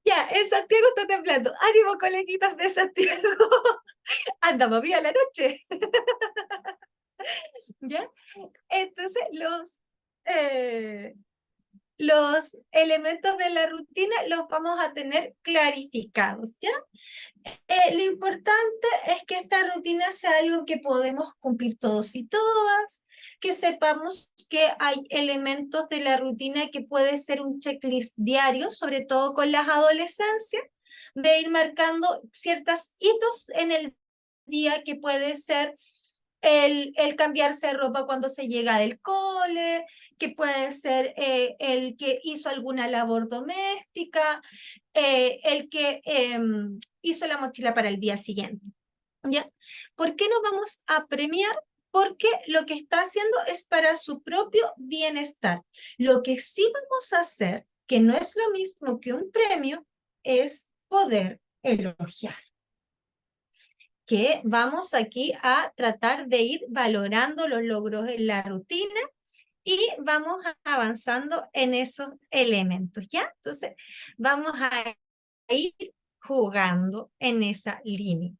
Ya, en Santiago está temblando. Ánimo, coleguitas de Santiago. Andamos bien la noche. ¿Ya? Entonces, los elementos de la rutina los vamos a tener clarificados, ¿ya? Lo importante es que esta rutina sea algo que podemos cumplir todos y todas, que sepamos que hay elementos de la rutina que puede ser un checklist diario, sobre todo con las adolescencias, de ir marcando ciertos hitos en el día que puede ser el cambiarse de ropa cuando se llega del cole, que puede ser el que hizo alguna labor doméstica, el que hizo la mochila para el día siguiente. ¿Ya? ¿Por qué no vamos a premiar? Porque lo que está haciendo es para su propio bienestar. Lo que sí vamos a hacer, que no es lo mismo que un premio, es poder elogiar. Que vamos aquí a tratar de ir valorando los logros en la rutina y vamos avanzando en esos elementos, ¿ya? Entonces, vamos a ir jugando en esa línea.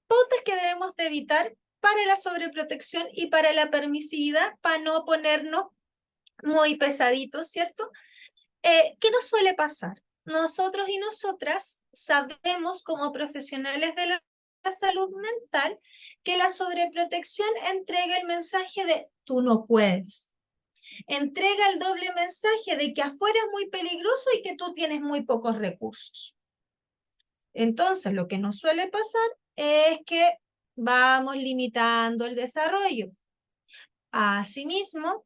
Pautas que debemos de evitar para la sobreprotección y para la permisividad, para no ponernos muy pesaditos, ¿cierto? ¿Qué nos suele pasar? Nosotros y nosotras sabemos como profesionales de la salud mental que la sobreprotección entrega el mensaje de tú no puedes. Entrega el doble mensaje de que afuera es muy peligroso y que tú tienes muy pocos recursos. Entonces, lo que nos suele pasar es que vamos limitando el desarrollo. Asimismo,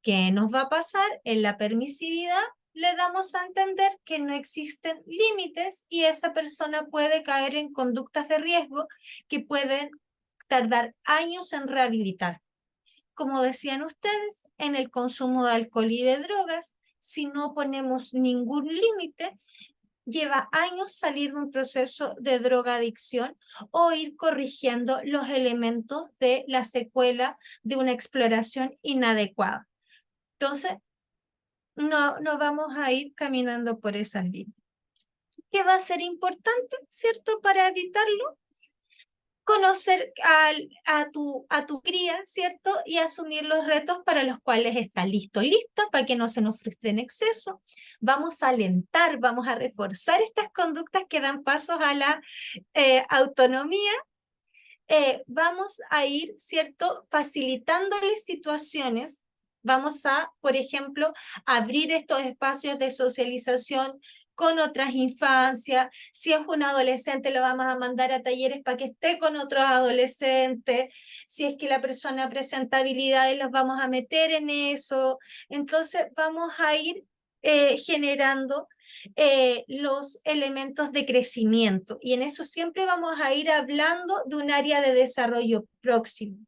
¿qué nos va a pasar? En la permisividad le damos a entender que no existen límites y esa persona puede caer en conductas de riesgo que pueden tardar años en rehabilitar. Como decían ustedes, en el consumo de alcohol y de drogas, si no ponemos ningún límite, lleva años salir de un proceso de drogadicción o ir corrigiendo los elementos de la secuela de una exploración inadecuada. Entonces, no vamos a ir caminando por esas líneas. ¿Qué va a ser importante, cierto, para evitarlo? Conocer a tu cría, ¿cierto? Y asumir los retos para los cuales está listo, listo, para que no se nos frustre en exceso. Vamos a alentar, vamos a reforzar estas conductas que dan pasos a la autonomía. Vamos a ir, ¿cierto? Facilitándoles situaciones. Vamos a, por ejemplo, abrir estos espacios de socialización con otras infancias. Si es un adolescente, lo vamos a mandar a talleres para que esté con otros adolescentes. Si es que la persona presenta habilidades, los vamos a meter en eso. Entonces, vamos a ir generando los elementos de crecimiento y en eso siempre vamos a ir hablando de un área de desarrollo próximo.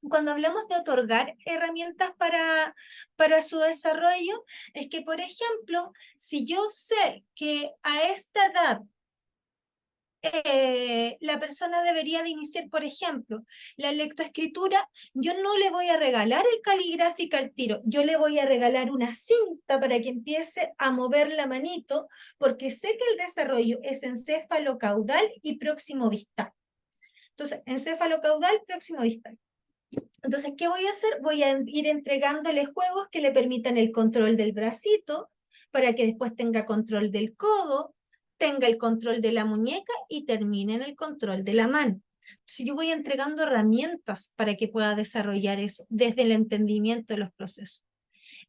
Cuando hablamos de otorgar herramientas para su desarrollo, es que, por ejemplo, si yo sé que a esta edad la persona debería de iniciar, por ejemplo, la lectoescritura, yo no le voy a regalar el caligráfico al tiro, yo le voy a regalar una cinta para que empiece a mover la manito, porque sé que el desarrollo es encéfalo-caudal y próximo distal. Entonces, encéfalo-caudal, próximo distal. Entonces, ¿qué voy a hacer? Voy a ir entregándole juegos que le permitan el control del bracito, para que después tenga control del codo, tenga el control de la muñeca y termine en el control de la mano. Si yo voy entregando herramientas para que pueda desarrollar eso desde el entendimiento de los procesos.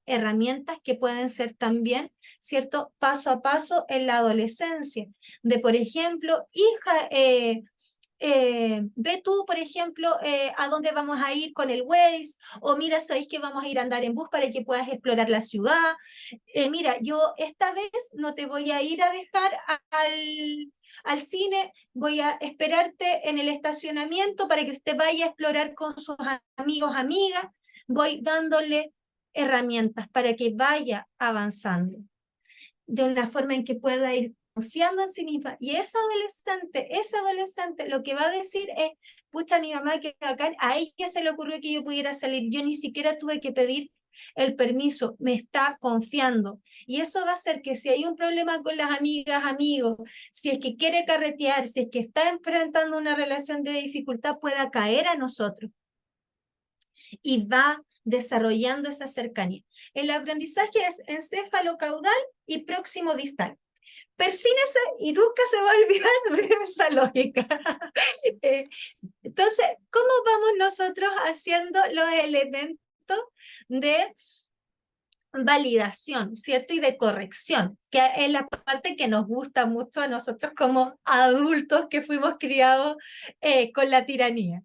Herramientas que pueden ser también, ¿cierto? Paso a paso en la adolescencia. De, por ejemplo, hija, ve tú, por ejemplo, a dónde vamos a ir con el Waze, o mira, sabéis que vamos a ir a andar en bus para que puedas explorar la ciudad. Mira, yo esta vez no te voy a ir a dejar al cine, voy a esperarte en el estacionamiento para que usted vaya a explorar con sus amigos, amigas. Voy dándole herramientas para que vaya avanzando de una forma en que pueda ir confiando en sí misma. Y ese adolescente lo que va a decir es, pucha, mi mamá, que acá a ella se le ocurrió que yo pudiera salir, yo ni siquiera tuve que pedir el permiso, me está confiando. Y eso va a hacer que si hay un problema con las amigas, amigos, si es que quiere carretear, si es que está enfrentando una relación de dificultad, pueda caer a nosotros. Y va desarrollando esa cercanía. El aprendizaje es encéfalo-caudal y próximo distal. Persínese y nunca se va a olvidar de esa lógica. Entonces, ¿cómo vamos nosotros haciendo los elementos de validación, ¿cierto? Y de corrección, que es la parte que nos gusta mucho a nosotros como adultos que fuimos criados con la tiranía.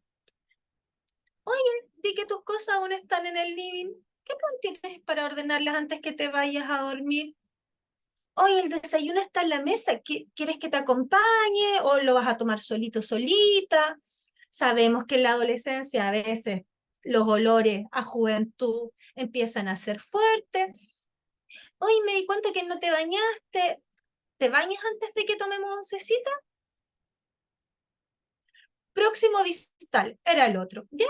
Oye, vi que tus cosas aún están en el living. ¿Qué plan tienes para ordenarlas antes que te vayas a dormir? Oye, el desayuno está en la mesa. ¿Quieres que te acompañe o lo vas a tomar solito, solita? Sabemos que en la adolescencia a veces los olores a juventud empiezan a ser fuertes. Oye, me di cuenta que no te bañaste. ¿Te bañas antes de que tomemos oncecita? Próximo distal, era el otro, ¿ya?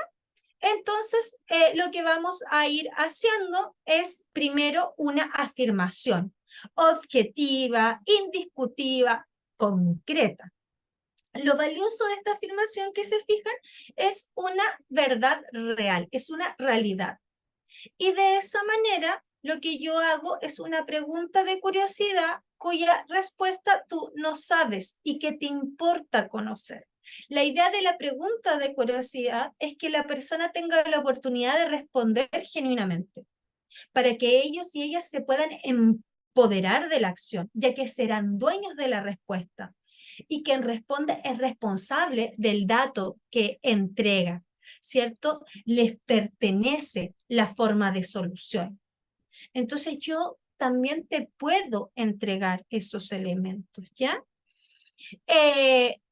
Entonces, lo que vamos a ir haciendo es primero una afirmación objetiva, indiscutitiva, concreta. Lo valioso de esta afirmación, que se fijan, es una verdad real, es una realidad. Y de esa manera, lo que yo hago es una pregunta de curiosidad cuya respuesta tú no sabes y que te importa conocer. La idea de la pregunta de curiosidad es que la persona tenga la oportunidad de responder genuinamente, para que ellos y ellas se puedan empoderar de la acción, ya que serán dueños de la respuesta. Y quien responde es responsable del dato que entrega, ¿cierto? Les pertenece la forma de solución. Entonces yo también te puedo entregar esos elementos, ¿ya?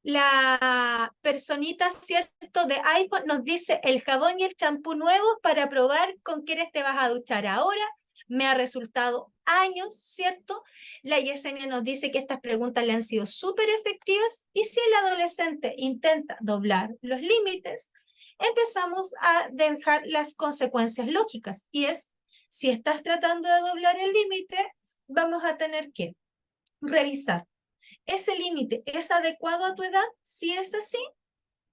La personita, ¿cierto?, de iPhone nos dice el jabón y el champú nuevos para probar con quiénes te vas a duchar ahora. Me ha resultado años, ¿cierto? La Yesenia nos dice que estas preguntas le han sido súper efectivas y si el adolescente intenta doblar los límites, empezamos a dejar las consecuencias lógicas y es, si estás tratando de doblar el límite, vamos a tener que revisar. ¿Ese límite es adecuado a tu edad? Si es así,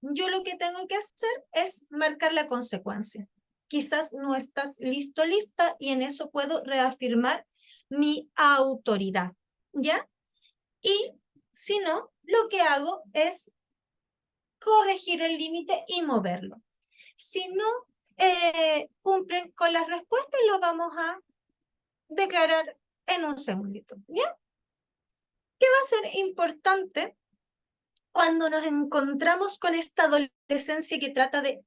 yo lo que tengo que hacer es marcar la consecuencia. Quizás no estás listo, lista, y en eso puedo reafirmar mi autoridad, ¿ya? Y si no, lo que hago es corregir el límite y moverlo. Si no cumplen con las respuestas, lo vamos a declarar en un segundito, ¿ya? ¿Qué va a ser importante cuando nos encontramos con esta adolescencia que trata de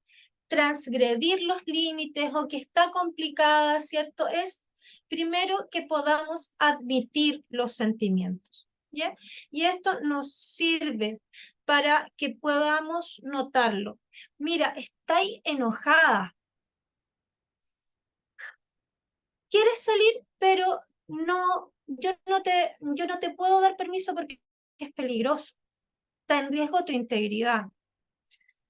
transgredir los límites o que está complicada, ¿cierto? Es primero que podamos admitir los sentimientos, ¿ya? Y esto nos sirve para que podamos notarlo. Mira, estáis enojada. ¿Quieres salir? Pero no, yo no te puedo dar permiso porque es peligroso. Está en riesgo tu integridad.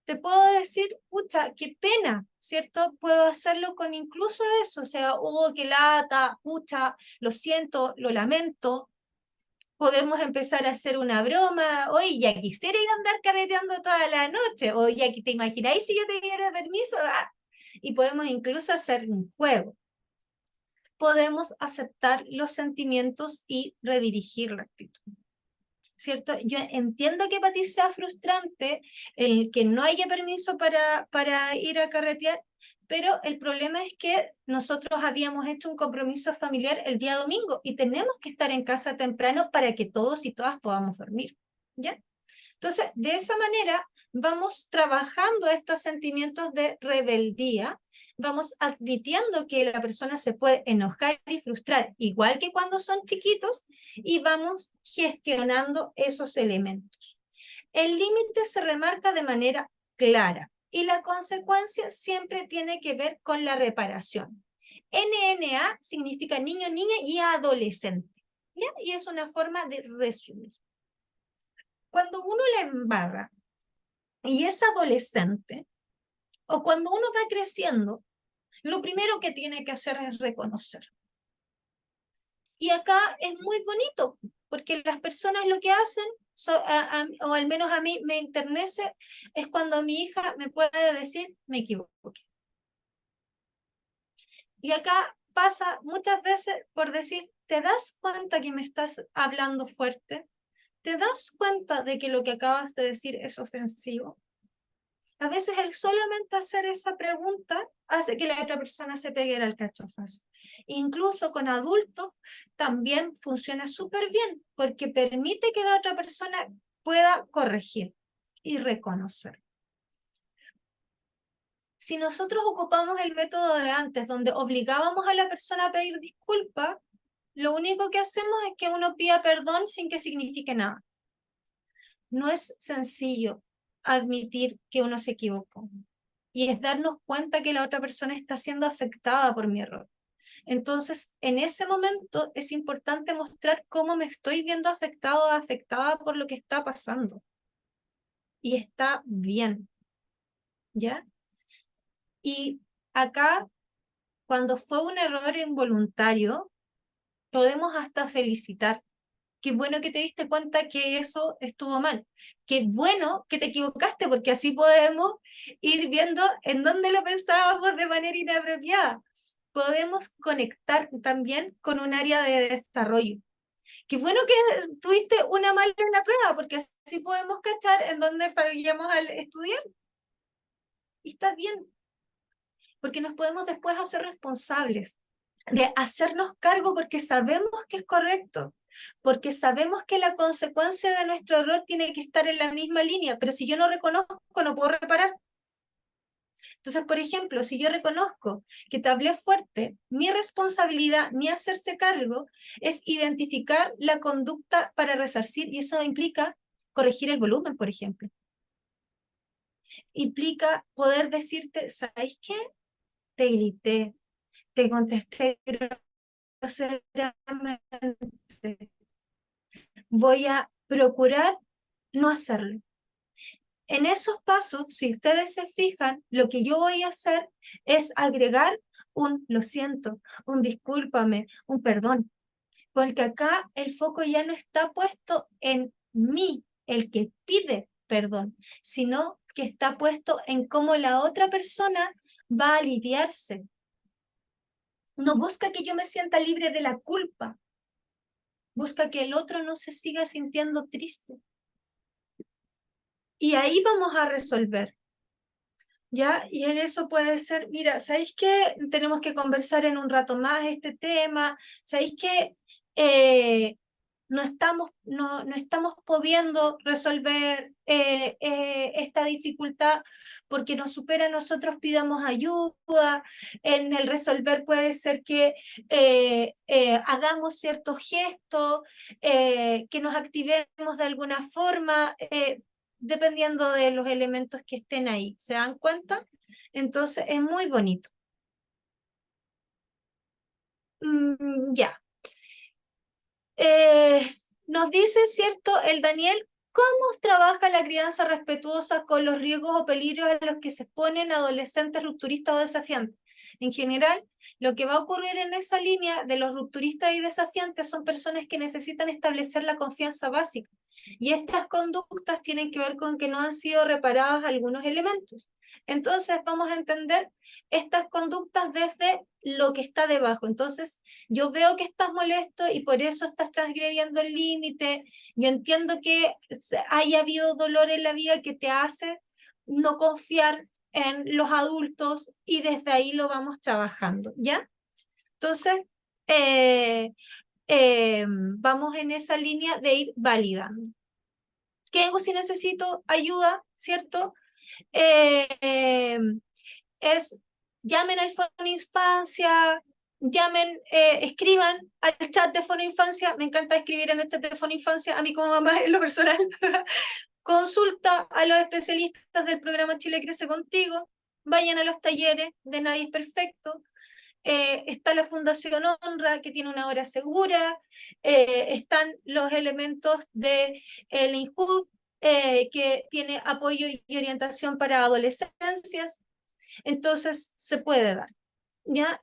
Te puedo decir, pucha, qué pena, ¿cierto? Puedo hacerlo con incluso eso, o sea, oh, qué lata, pucha, lo siento, lo lamento. Podemos empezar a hacer una broma, oye, ya quisiera ir a andar carreteando toda la noche, o ya que te imagináis si yo te diera permiso, y podemos incluso hacer un juego. Podemos aceptar los sentimientos y redirigir la actitud. ¿Cierto? Yo entiendo que para ti sea frustrante el que no haya permiso para ir a carretear, pero el problema es que nosotros habíamos hecho un compromiso familiar el día domingo y tenemos que estar en casa temprano para que todos y todas podamos dormir, ¿ya? Entonces, de esa manera vamos trabajando estos sentimientos de rebeldía, vamos admitiendo que la persona se puede enojar y frustrar, igual que cuando son chiquitos, y vamos gestionando esos elementos. El límite se remarca de manera clara y la consecuencia siempre tiene que ver con la reparación. NNA significa niño, niña y adolescente, ¿ya? Y es una forma de resumir. Cuando uno la embarra y es adolescente, o cuando uno va creciendo, lo primero que tiene que hacer es reconocer. Y acá es muy bonito, porque las personas lo que hacen, o al menos a mí me enternece, es cuando mi hija me puede decir, me equivoqué. Y acá pasa muchas veces por decir, ¿te das cuenta que me estás hablando fuerte? ¿Te das cuenta de que lo que acabas de decir es ofensivo? A veces el solamente hacer esa pregunta hace que la otra persona se pegue al cachofazo. Incluso con adultos también funciona súper bien porque permite que la otra persona pueda corregir y reconocer. Si nosotros ocupamos el método de antes, donde obligábamos a la persona a pedir disculpas, lo único que hacemos es que uno pida perdón sin que signifique nada. No es sencillo admitir que uno se equivocó. Y es darnos cuenta que la otra persona está siendo afectada por mi error. Entonces, en ese momento es importante mostrar cómo me estoy viendo afectado o afectada por lo que está pasando. Y está bien, ¿ya? Y acá, cuando fue un error involuntario, podemos hasta felicitar. Qué bueno que te diste cuenta que eso estuvo mal. Qué bueno que te equivocaste, porque así podemos ir viendo en dónde lo pensábamos de manera inapropiada. Podemos conectar también con un área de desarrollo. Qué bueno que tuviste una mala en la prueba, porque así podemos cachar en dónde fallamos al estudiar. Y está bien, porque nos podemos después hacer responsables de hacernos cargo porque sabemos que es correcto, porque sabemos que la consecuencia de nuestro error tiene que estar en la misma línea, pero si yo no reconozco, no puedo reparar. Entonces, por ejemplo, si yo reconozco que te hablé fuerte, mi responsabilidad, mi hacerse cargo, es identificar la conducta para resarcir, y eso implica corregir el volumen, por ejemplo. Implica poder decirte, ¿sabes qué? Te grité, te contesté groseramente, voy a procurar no hacerlo. En esos pasos, si ustedes se fijan, lo que yo voy a hacer es agregar un lo siento, un discúlpame, un perdón, porque acá el foco ya no está puesto en mí, el que pide perdón, sino que está puesto en cómo la otra persona va a aliviarse. No busca que yo me sienta libre de la culpa, busca que el otro no se siga sintiendo triste. Y ahí vamos a resolver. ¿Ya? Y en eso puede ser, mira, ¿sabéis qué? Tenemos que conversar en un rato más este tema. ¿Sabéis qué? No estamos pudiendo resolver esta dificultad porque nos supera a nosotros, pidamos ayuda. En el resolver puede ser que hagamos ciertos gestos, que nos activemos de alguna forma. Dependiendo de los elementos que estén ahí. ¿Se dan cuenta? Entonces es muy bonito. Ya. Nos dice, ¿cierto, el Daniel, cómo trabaja la crianza respetuosa con los riesgos o peligros a los que se exponen adolescentes rupturistas o desafiantes? En general, lo que va a ocurrir en esa línea de los rupturistas y desafiantes son personas que necesitan establecer la confianza básica. Y estas conductas tienen que ver con que no han sido reparados algunos elementos. Entonces vamos a entender estas conductas desde lo que está debajo. Entonces, yo veo que estás molesto y por eso estás transgrediendo el límite. Yo entiendo que haya habido dolor en la vida que te hace no confiar en los adultos y desde ahí lo vamos trabajando, ¿ya? Entonces, eh, vamos en esa línea de ir validando. ¿Qué hago si necesito ayuda, cierto? Eh, es llamen al Fono Infancia, llamen, escriban al chat de Fono Infancia, me encanta escribir en el chat de Fono Infancia, a mí como mamá en lo personal, consulta a los especialistas del programa Chile Crece Contigo, vayan a los talleres de Nadie es Perfecto, está la Fundación Honra, que tiene una hora segura, están los elementos de el INJUV, que tiene apoyo y orientación para adolescencias, entonces se puede dar. ¿Ya?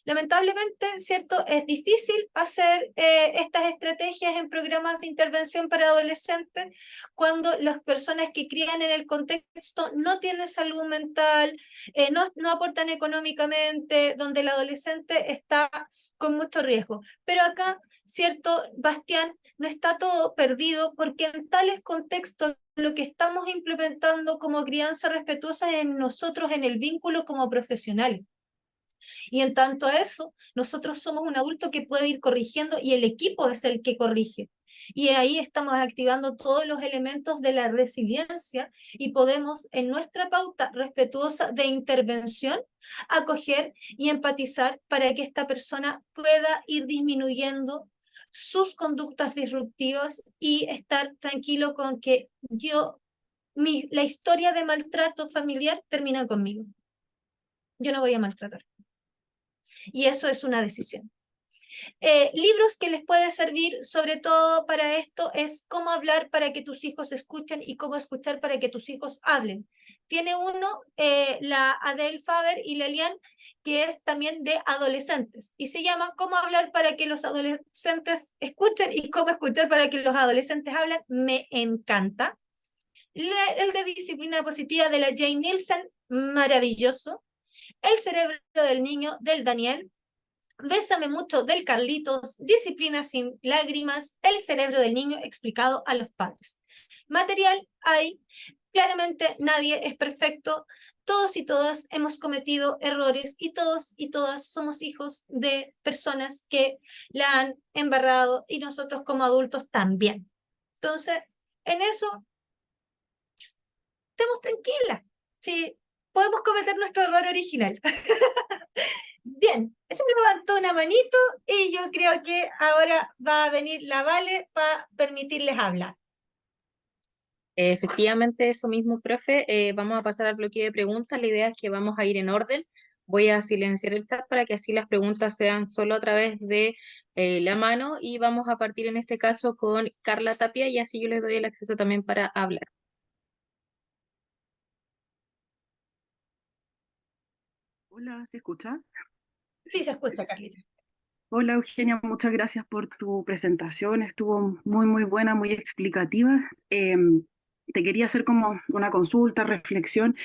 Lamentablemente, ¿cierto? Es difícil hacer estas estrategias en programas de intervención para adolescentes cuando las personas que crían en el contexto no tienen salud mental, no aportan económicamente, donde el adolescente está con mucho riesgo. Pero acá, ¿cierto, Bastián? No está todo perdido porque en tales contextos lo que estamos implementando como crianza respetuosa es en nosotros, en el vínculo como profesionales. Y en tanto a eso, nosotros somos un adulto que puede ir corrigiendo y el equipo es el que corrige. Y ahí estamos activando todos los elementos de la resiliencia y podemos, en nuestra pauta respetuosa de intervención, acoger y empatizar para que esta persona pueda ir disminuyendo sus conductas disruptivas y estar tranquilo con que la historia de maltrato familiar termina conmigo. Yo no voy a maltratar. Y eso es una decisión. Libros que les puede servir sobre todo para esto es Cómo hablar para que tus hijos escuchen y Cómo escuchar para que tus hijos hablen. Tiene uno, la Adele Faber y Lelian, que es también de adolescentes y se llama Cómo hablar para que los adolescentes escuchen y Cómo escuchar para que los adolescentes hablen. Me encanta. El de disciplina positiva de la Jane Nielsen, maravilloso. El cerebro del niño del Daniel. Bésame mucho del Carlitos, Disciplina sin lágrimas, El cerebro del niño explicado a los padres. Material hay, claramente nadie es perfecto, todos y todas hemos cometido errores y todos y todas somos hijos de personas que la han embarrado y nosotros como adultos también. Entonces, en eso estemos tranquilas, sí, podemos cometer nuestro error original. Bien, se levantó una manito y yo creo que ahora va a venir la Vale para permitirles hablar. Efectivamente, eso mismo, profe. Vamos a pasar al bloque de preguntas. La idea es que vamos a ir en orden. Voy a silenciar el chat para que así las preguntas sean solo a través de la mano y vamos a partir en este caso con Carla Tapia y así yo les doy el acceso también para hablar. Hola, ¿se escucha? Sí, se escucha, Carlita. Hola, Eugenia, muchas gracias por tu presentación. Estuvo muy, muy buena, muy explicativa. Te quería hacer como una consulta, reflexión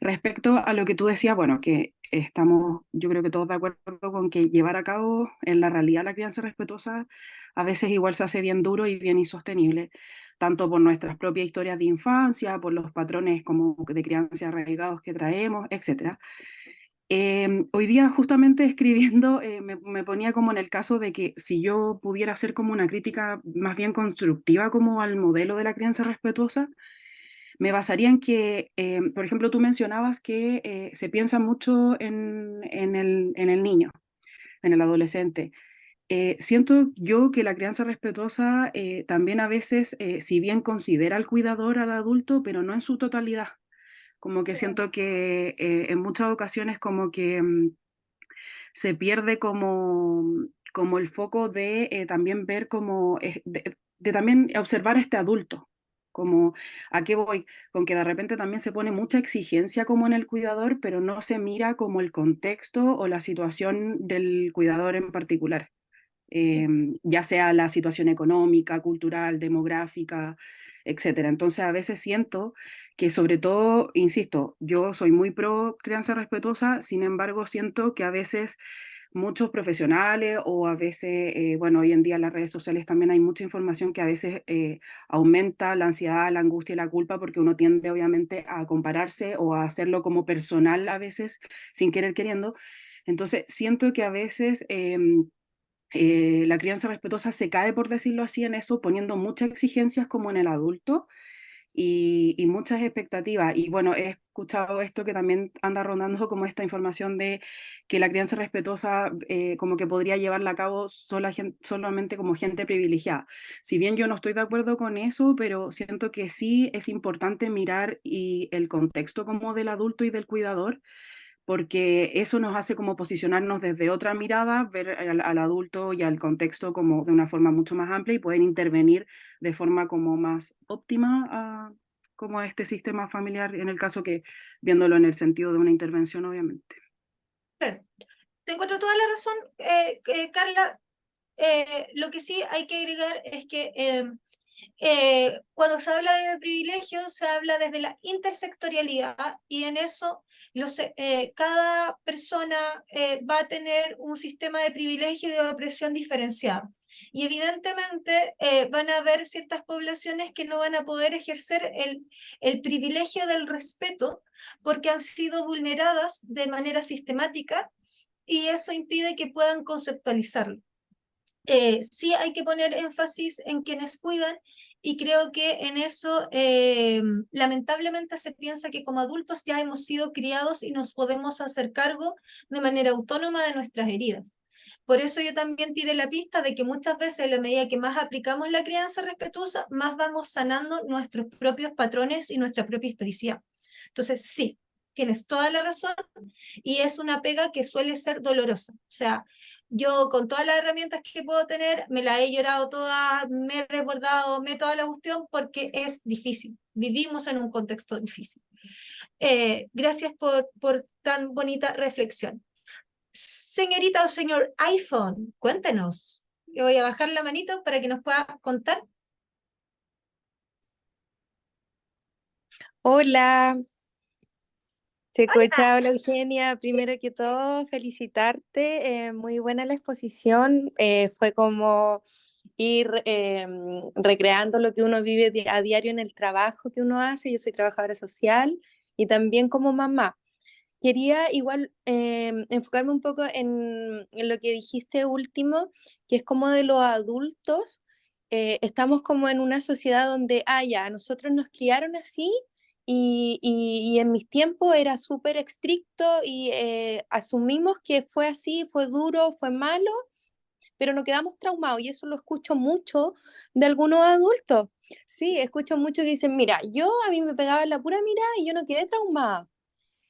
respecto a lo que tú decías, bueno, que estamos, yo creo que todos de acuerdo con que llevar a cabo en la realidad la crianza respetuosa a veces igual se hace bien duro y bien insostenible, tanto por nuestras propias historias de infancia, por los patrones como de crianza arraigados que traemos, etcétera. Hoy día justamente escribiendo me ponía como en el caso de que si yo pudiera hacer como una crítica más bien constructiva como al modelo de la crianza respetuosa, me basaría en que, por ejemplo, tú mencionabas que se piensa mucho en el niño, en el adolescente. Siento yo que la crianza respetuosa también a veces, si bien considera al cuidador al adulto, pero no en su totalidad. Como que siento que en muchas ocasiones como que se pierde como el foco de también ver como, de también observar a este adulto. Como, ¿a qué voy? Con que de repente también se pone mucha exigencia como en el cuidador, pero no se mira como el contexto o la situación del cuidador en particular, Sí. ya sea la situación económica, cultural, demográfica, etcétera. Entonces a veces siento que sobre todo, insisto, yo soy muy pro crianza respetuosa, sin embargo siento que a veces muchos profesionales o a veces, bueno, hoy en día en las redes sociales también hay mucha información que a veces aumenta la ansiedad, la angustia y la culpa porque uno tiende obviamente a compararse o a hacerlo como personal a veces sin querer queriendo. Entonces siento que a veces la crianza respetuosa se cae, por decirlo así, en eso, poniendo muchas exigencias como en el adulto y muchas expectativas. Y bueno, he escuchado esto que también anda rondando como esta información de que la crianza respetuosa como que podría llevarla a cabo solamente como gente privilegiada. Si bien yo no estoy de acuerdo con eso, pero siento que sí es importante mirar y el contexto como del adulto y del cuidador porque eso nos hace como posicionarnos desde otra mirada, ver al adulto y al contexto como de una forma mucho más amplia y poder intervenir de forma como más óptima como a este sistema familiar, en el caso que viéndolo en el sentido de una intervención, obviamente. Claro. Te encuentro toda la razón, Carla. Lo que sí hay que agregar es que cuando se habla de privilegio, se habla desde la intersectorialidad y en eso cada persona va a tener un sistema de privilegio y de opresión diferenciado. Y evidentemente van a haber ciertas poblaciones que no van a poder ejercer el privilegio del respeto porque han sido vulneradas de manera sistemática y eso impide que puedan conceptualizarlo. Sí hay que poner énfasis en quienes cuidan y creo que en eso lamentablemente se piensa que como adultos ya hemos sido criados y nos podemos hacer cargo de manera autónoma de nuestras heridas. Por eso yo también tiré la pista de que muchas veces a la medida que más aplicamos la crianza respetuosa, más vamos sanando nuestros propios patrones y nuestra propia historicidad. Entonces, sí, tienes toda la razón, y es una pega que suele ser dolorosa. O sea, yo con todas las herramientas que puedo tener, me la he llorado todas, me he desbordado, me he toda la cuestión, porque es difícil. Vivimos en un contexto difícil. Gracias por tan bonita reflexión. Señorita o señor iPhone, cuéntenos. Yo voy a bajar la manito para que nos pueda contar. Hola, se escucha, hola Eugenia. Primero que todo, felicitarte. Muy buena la exposición. Fue como ir recreando lo que uno vive a diario en el trabajo que uno hace. Yo soy trabajadora social y también como mamá. Quería igual enfocarme un poco en lo que dijiste último, que es como de los adultos. Estamos como en una sociedad donde, ya, nosotros nos criaron así y en mis tiempos era súper estricto y asumimos que fue así, fue duro, fue malo, pero nos quedamos traumados y eso lo escucho mucho de algunos adultos. Sí, escucho mucho que dicen, mira, a mí me pegaba la pura mirada y yo no quedé traumada,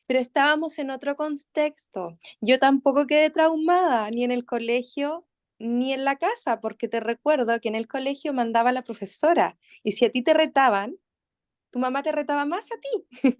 pero estábamos en otro contexto. Yo tampoco quedé traumada, ni en el colegio, ni en la casa, porque te recuerdo que en el colegio mandaba la profesora, y si a ti te retaban, tu mamá te retaba más a ti.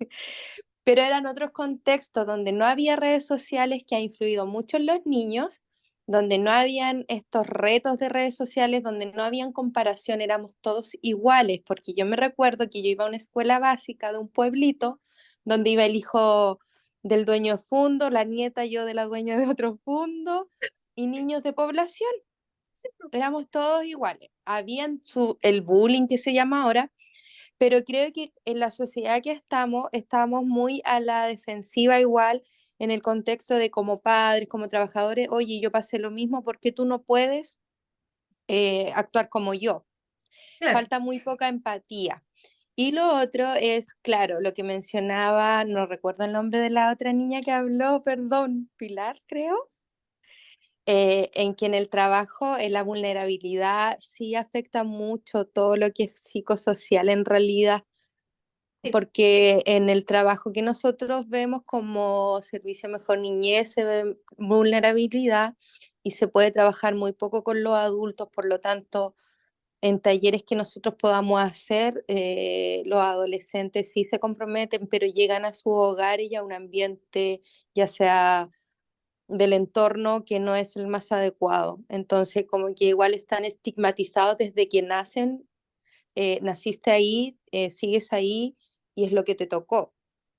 Pero eran otros contextos donde no había redes sociales, que ha influido mucho en los niños, donde no habían estos retos de redes sociales, donde no habían comparación, éramos todos iguales, porque yo me recuerdo que yo iba a una escuela básica de un pueblito, donde iba el hijo del dueño de fondo, la nieta yo de la dueña de otro fondo, y niños de población, éramos todos iguales. Habían el bullying que se llama ahora, pero creo que en la sociedad que estamos muy a la defensiva igual, en el contexto de como padres, como trabajadores. Oye, yo pasé lo mismo, ¿por qué tú no puedes actuar como yo? Claro. Falta muy poca empatía. Y lo otro es, claro, lo que mencionaba, no recuerdo el nombre de la otra niña que habló, perdón, Pilar, creo, en que en el trabajo, en la vulnerabilidad sí afecta mucho todo lo que es psicosocial en realidad, Sí. porque en el trabajo que nosotros vemos como servicio mejor niñez se ve vulnerabilidad y se puede trabajar muy poco con los adultos, por lo tanto, en talleres que nosotros podamos hacer, los adolescentes sí se comprometen, pero llegan a su hogar y a un ambiente, ya sea del entorno, que no es el más adecuado. Entonces, como que igual están estigmatizados desde que nacen. Naciste ahí, sigues ahí y es lo que te tocó.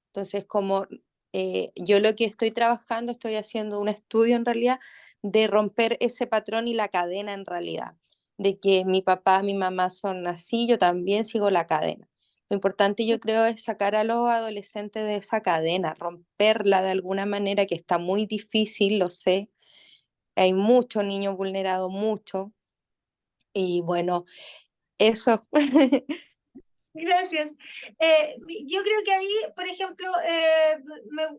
Entonces, como yo lo que estoy trabajando, estoy haciendo un estudio en realidad de romper ese patrón y la cadena en realidad, de que mi papá, mi mamá son así, yo también sigo la cadena. Lo importante yo creo es sacar a los adolescentes de esa cadena, romperla de alguna manera, que está muy difícil, lo sé. Hay muchos niños vulnerados, mucho. Y bueno, eso. Gracias. Yo creo que ahí, por ejemplo,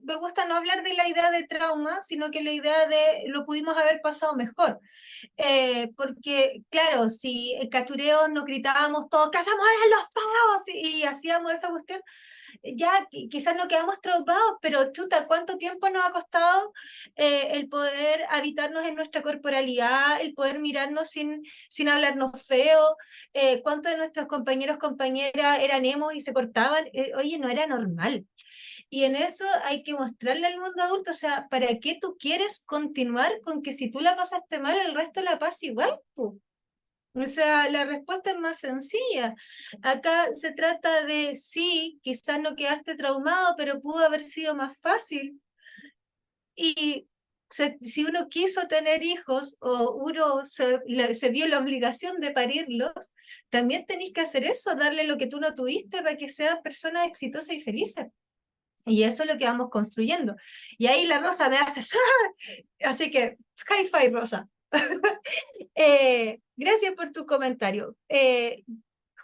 me gusta no hablar de la idea de trauma, sino que la idea de lo pudimos haber pasado mejor. Porque, claro, si en Cachureo nos gritábamos todos, ¡que se mueran los pavos! Y hacíamos esa cuestión, ya quizás no quedamos traumados, pero chuta, ¿cuánto tiempo nos ha costado el poder habitarnos en nuestra corporalidad, el poder mirarnos sin hablarnos feo? ¿Cuántos de nuestros compañeros, compañeras eran emos y se cortaban? Oye, no era normal. Y en eso hay que mostrarle al mundo adulto, o sea, ¿para qué tú quieres continuar con que si tú la pasaste mal, el resto la pasa igual? ¿Pu? O sea, la respuesta es más sencilla. Acá se trata de, sí, quizás no quedaste traumado, pero pudo haber sido más fácil. Y si uno quiso tener hijos o uno se vio la obligación de parirlos, también tenéis que hacer eso, darle lo que tú no tuviste para que sean personas exitosas y felices. Y eso es lo que vamos construyendo. Y ahí la Rosa me hace, ¡ah! Así que, hi-fi, Rosa. Gracias por tu comentario.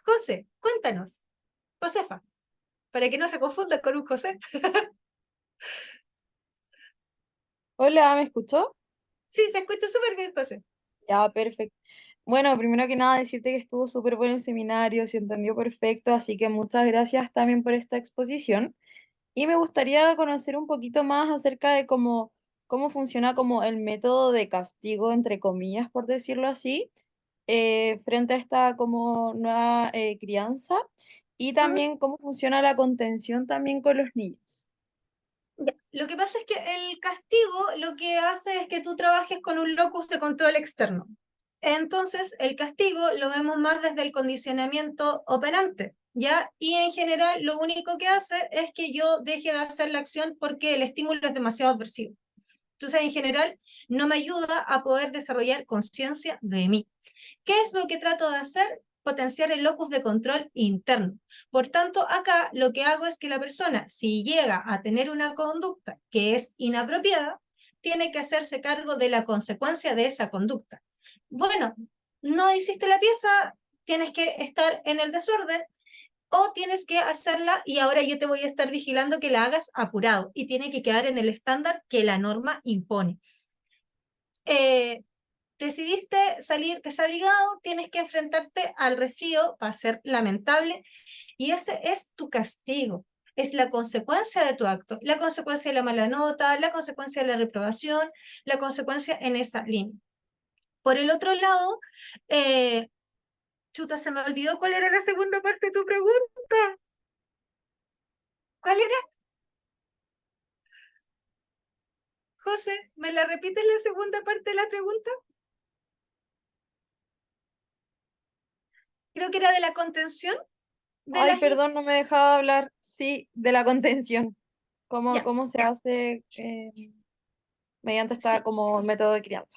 José, cuéntanos. Josefa, para que no se confunda con un José. Hola, ¿me escuchó? Sí, se escucha súper bien, José. Ya, perfecto. Bueno, primero que nada, decirte que estuvo súper bueno el seminario, se entendió perfecto, así que muchas gracias también por esta exposición. Y me gustaría conocer un poquito más acerca de cómo funciona como el método de castigo, entre comillas, por decirlo así, frente a esta como nueva crianza y también cómo funciona la contención también con los niños. Ya, lo que pasa es que el castigo lo que hace es que tú trabajes con un locus de control externo. Entonces, el castigo lo vemos más desde el condicionamiento operante, ¿ya? Y en general, lo único que hace es que yo deje de hacer la acción porque el estímulo es demasiado adversivo. Entonces, en general, no me ayuda a poder desarrollar conciencia de mí. ¿Qué es lo que trato de hacer? Potenciar el locus de control interno. Por tanto, acá lo que hago es que la persona, si llega a tener una conducta que es inapropiada, tiene que hacerse cargo de la consecuencia de esa conducta. Bueno, no hiciste la pieza, tienes que estar en el desorden o tienes que hacerla y ahora yo te voy a estar vigilando que la hagas apurado y tiene que quedar en el estándar que la norma impone. Decidiste salir desabrigado, tienes que enfrentarte al resfrío, va a ser lamentable, y ese es tu castigo, es la consecuencia de tu acto, la consecuencia de la mala nota, la consecuencia de la reprobación, la consecuencia en esa línea. Por el otro lado, chuta, se me olvidó cuál era la segunda parte de tu pregunta. ¿Cuál era? José, ¿me la repites la segunda parte de la pregunta? Creo que era de la contención de Ay, las... perdón, no me dejaba hablar, sí, de la contención, Ya, cómo se hace mediante esta sí. como método de crianza.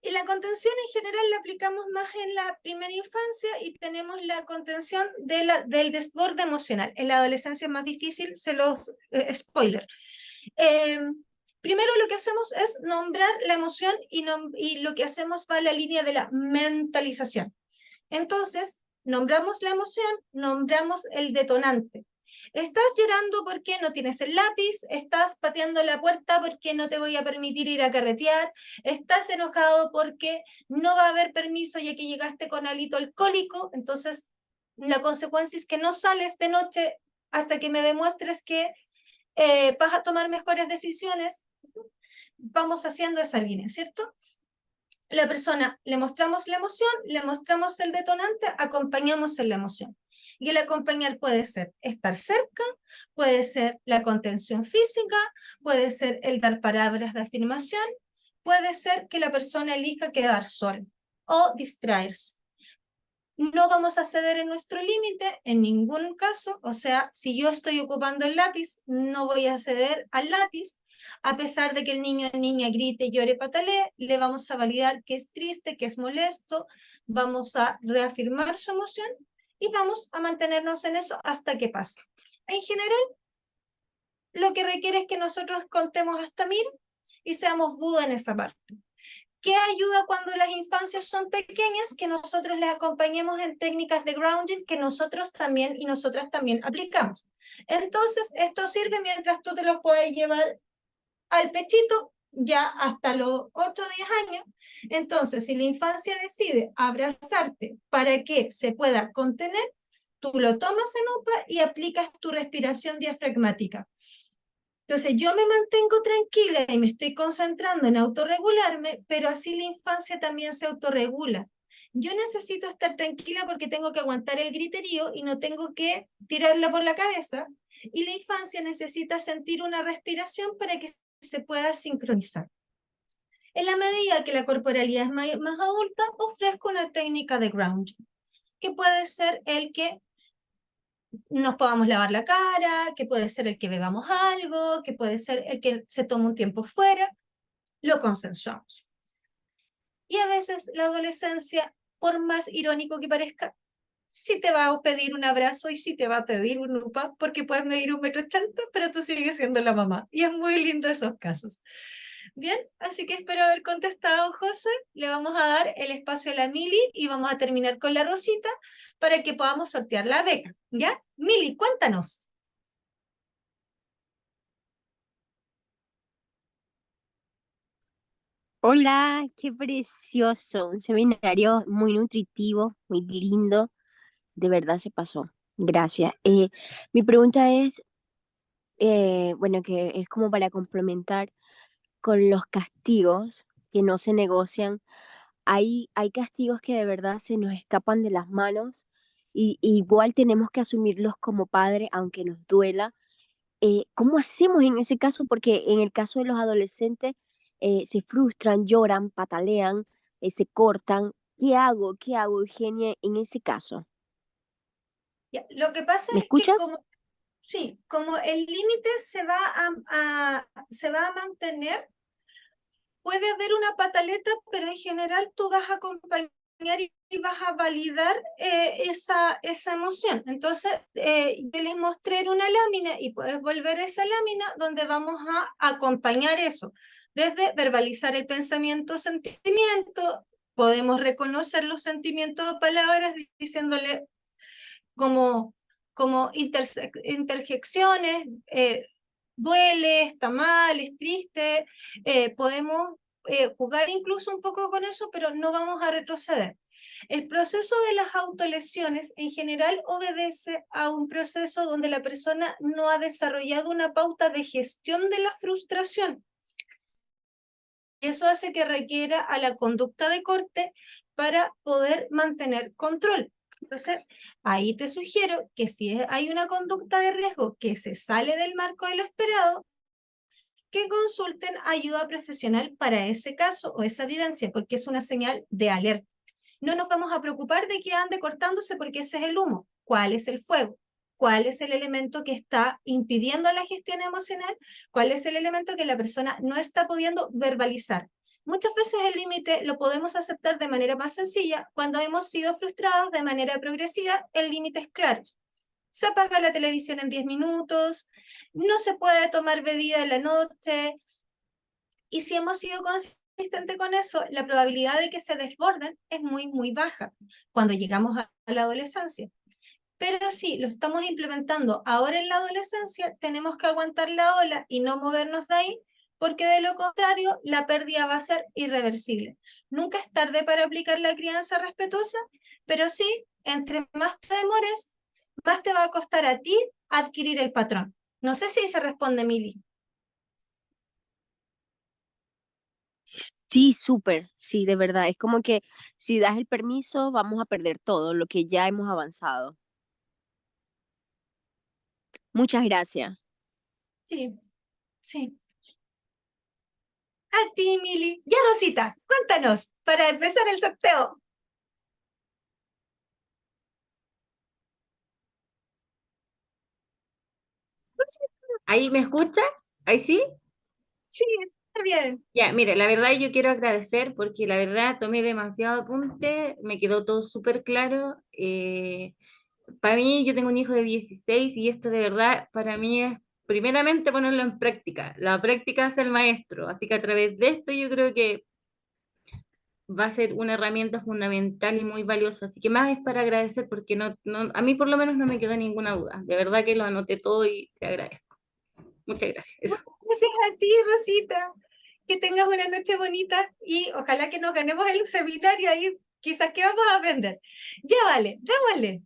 Y la contención en general la aplicamos más en la primera infancia y tenemos la contención del desborde emocional. En la adolescencia es más difícil, se los spoiler. Eh, Primero lo que hacemos es nombrar la emoción y lo que hacemos va a la línea de la mentalización. Entonces, nombramos la emoción, nombramos el detonante. Estás llorando porque no tienes el lápiz, estás pateando la puerta porque no te voy a permitir ir a carretear, estás enojado porque no va a haber permiso ya que llegaste con alito alcohólico, entonces la consecuencia es que no sales de noche hasta que me demuestres que vas a tomar mejores decisiones. Vamos haciendo esa línea, ¿cierto? La persona, le mostramos la emoción, le mostramos el detonante, acompañamos en la emoción. Y el acompañar puede ser estar cerca, puede ser la contención física, puede ser el dar palabras de afirmación, puede ser que la persona elija quedar sola o distraerse. No vamos a ceder en nuestro límite en ningún caso, o sea, si yo estoy ocupando el lápiz, no voy a ceder al lápiz, a pesar de que el niño o niña grite, llore, patalee, le vamos a validar que es triste, que es molesto, vamos a reafirmar su emoción y vamos a mantenernos en eso hasta que pase. En general, lo que requiere es que nosotros contemos hasta 1000 y seamos Buda en esa parte. ¿Qué ayuda cuando las infancias son pequeñas? Que nosotros les acompañemos en técnicas de grounding que nosotros también y nosotras también aplicamos. Entonces, esto sirve mientras tú te lo puedes llevar al pechito ya hasta los 8 o 10 años. Entonces, si la infancia decide abrazarte para que se pueda contener, tú lo tomas en UPA y aplicas tu respiración diafragmática. Entonces yo me mantengo tranquila y me estoy concentrando en autorregularme, pero así la infancia también se autorregula. Yo necesito estar tranquila porque tengo que aguantar el griterío y no tengo que tirarla por la cabeza. Y la infancia necesita sentir una respiración para que se pueda sincronizar. En la medida que la corporalidad es más adulta, ofrezco una técnica de grounding, que puede ser el que nos podamos lavar la cara, que puede ser el que bebamos algo, que puede ser el que se tome un tiempo fuera, lo consensuamos. Y a veces la adolescencia, por más irónico que parezca, sí te va a pedir un abrazo y sí te va a pedir un upa, porque puedes medir 1,80 m, pero tú sigues siendo la mamá. Y es muy lindo esos casos. Bien, así que espero haber contestado, José. Le vamos a dar el espacio a la Mili y vamos a terminar con la Rosita para que podamos sortear la beca. ¿Ya? Mili, cuéntanos. Hola, qué precioso, un seminario muy nutritivo, muy lindo, de verdad se pasó. Gracias. Mi pregunta es, bueno, que es como para complementar con los castigos que no se negocian. Hay castigos que de verdad se nos escapan de las manos y igual tenemos que asumirlos como padres, aunque nos duela. ¿Cómo hacemos en ese caso? Porque en el caso de los adolescentes se frustran, lloran, patalean, se cortan. ¿Qué hago? ¿Qué hago, Eugenia, en ese caso? Ya, lo que pasa ¿Me es que escuchas? sí, como el límite se va a mantener, puede haber una pataleta, pero en general tú vas a acompañar y vas a validar esa emoción. Entonces, yo les mostré en una lámina y puedes volver a esa lámina donde vamos a acompañar eso, desde verbalizar el pensamiento, sentimiento, podemos reconocer los sentimientos o palabras diciéndole como, como interjecciones, duele, está mal, es triste, podemos jugar incluso un poco con eso, pero no vamos a retroceder. El proceso de las autolesiones en general obedece a un proceso donde la persona no ha desarrollado una pauta de gestión de la frustración. Eso hace que requiera a la conducta de corte para poder mantener control. Entonces, ahí te sugiero que si hay una conducta de riesgo que se sale del marco de lo esperado, que consulten ayuda profesional para ese caso o esa vivencia, porque es una señal de alerta. No nos vamos a preocupar de que ande cortándose porque ese es el humo. ¿Cuál es el fuego? ¿Cuál es el elemento que está impidiendo la gestión emocional? ¿Cuál es el elemento que la persona no está pudiendo verbalizar? Muchas veces el límite lo podemos aceptar de manera más sencilla. Cuando hemos sido frustrados de manera progresiva, el límite es claro. Se apaga la televisión en 10 minutos, no se puede tomar bebida en la noche, y si hemos sido consistentes con eso, la probabilidad de que se desborden es muy, muy baja cuando llegamos a la adolescencia. Pero si lo estamos implementando ahora en la adolescencia, tenemos que aguantar la ola y no movernos de ahí, porque de lo contrario, la pérdida va a ser irreversible. Nunca es tarde para aplicar la crianza respetuosa, pero sí, entre más te demores, más te va a costar a ti adquirir el patrón. No sé si se responde, Mili. Sí, súper, sí, de verdad. Es como que si das el permiso, vamos a perder todo lo que ya hemos avanzado. Muchas gracias. Sí, sí. A ti, Mili. Ya, Rosita, cuéntanos, para empezar el sorteo. ¿Ahí me escucha? ¿Ahí sí? Sí, está bien. Ya, mire, la verdad yo quiero agradecer porque la verdad tomé demasiado apunte, me quedó todo súper claro. Para mí, yo tengo un hijo de 16 y esto de verdad para mí es primeramente ponerlo en práctica. La práctica hace el maestro, así que a través de esto yo creo que va a ser una herramienta fundamental y muy valiosa. Así que más es para agradecer porque a mí por lo menos no me quedó ninguna duda. De verdad que lo anoté todo y te agradezco. Muchas gracias. Eso. Gracias a ti, Rosita. Que tengas una noche bonita y ojalá que nos ganemos el seminario ahí. Quizás que vamos a aprender. Ya vale, démosle.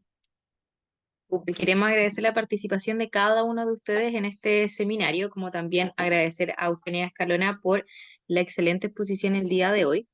Queremos agradecer la participación de cada uno de ustedes en este seminario, como también agradecer a Eugenia Escalona por la excelente exposición el día de hoy.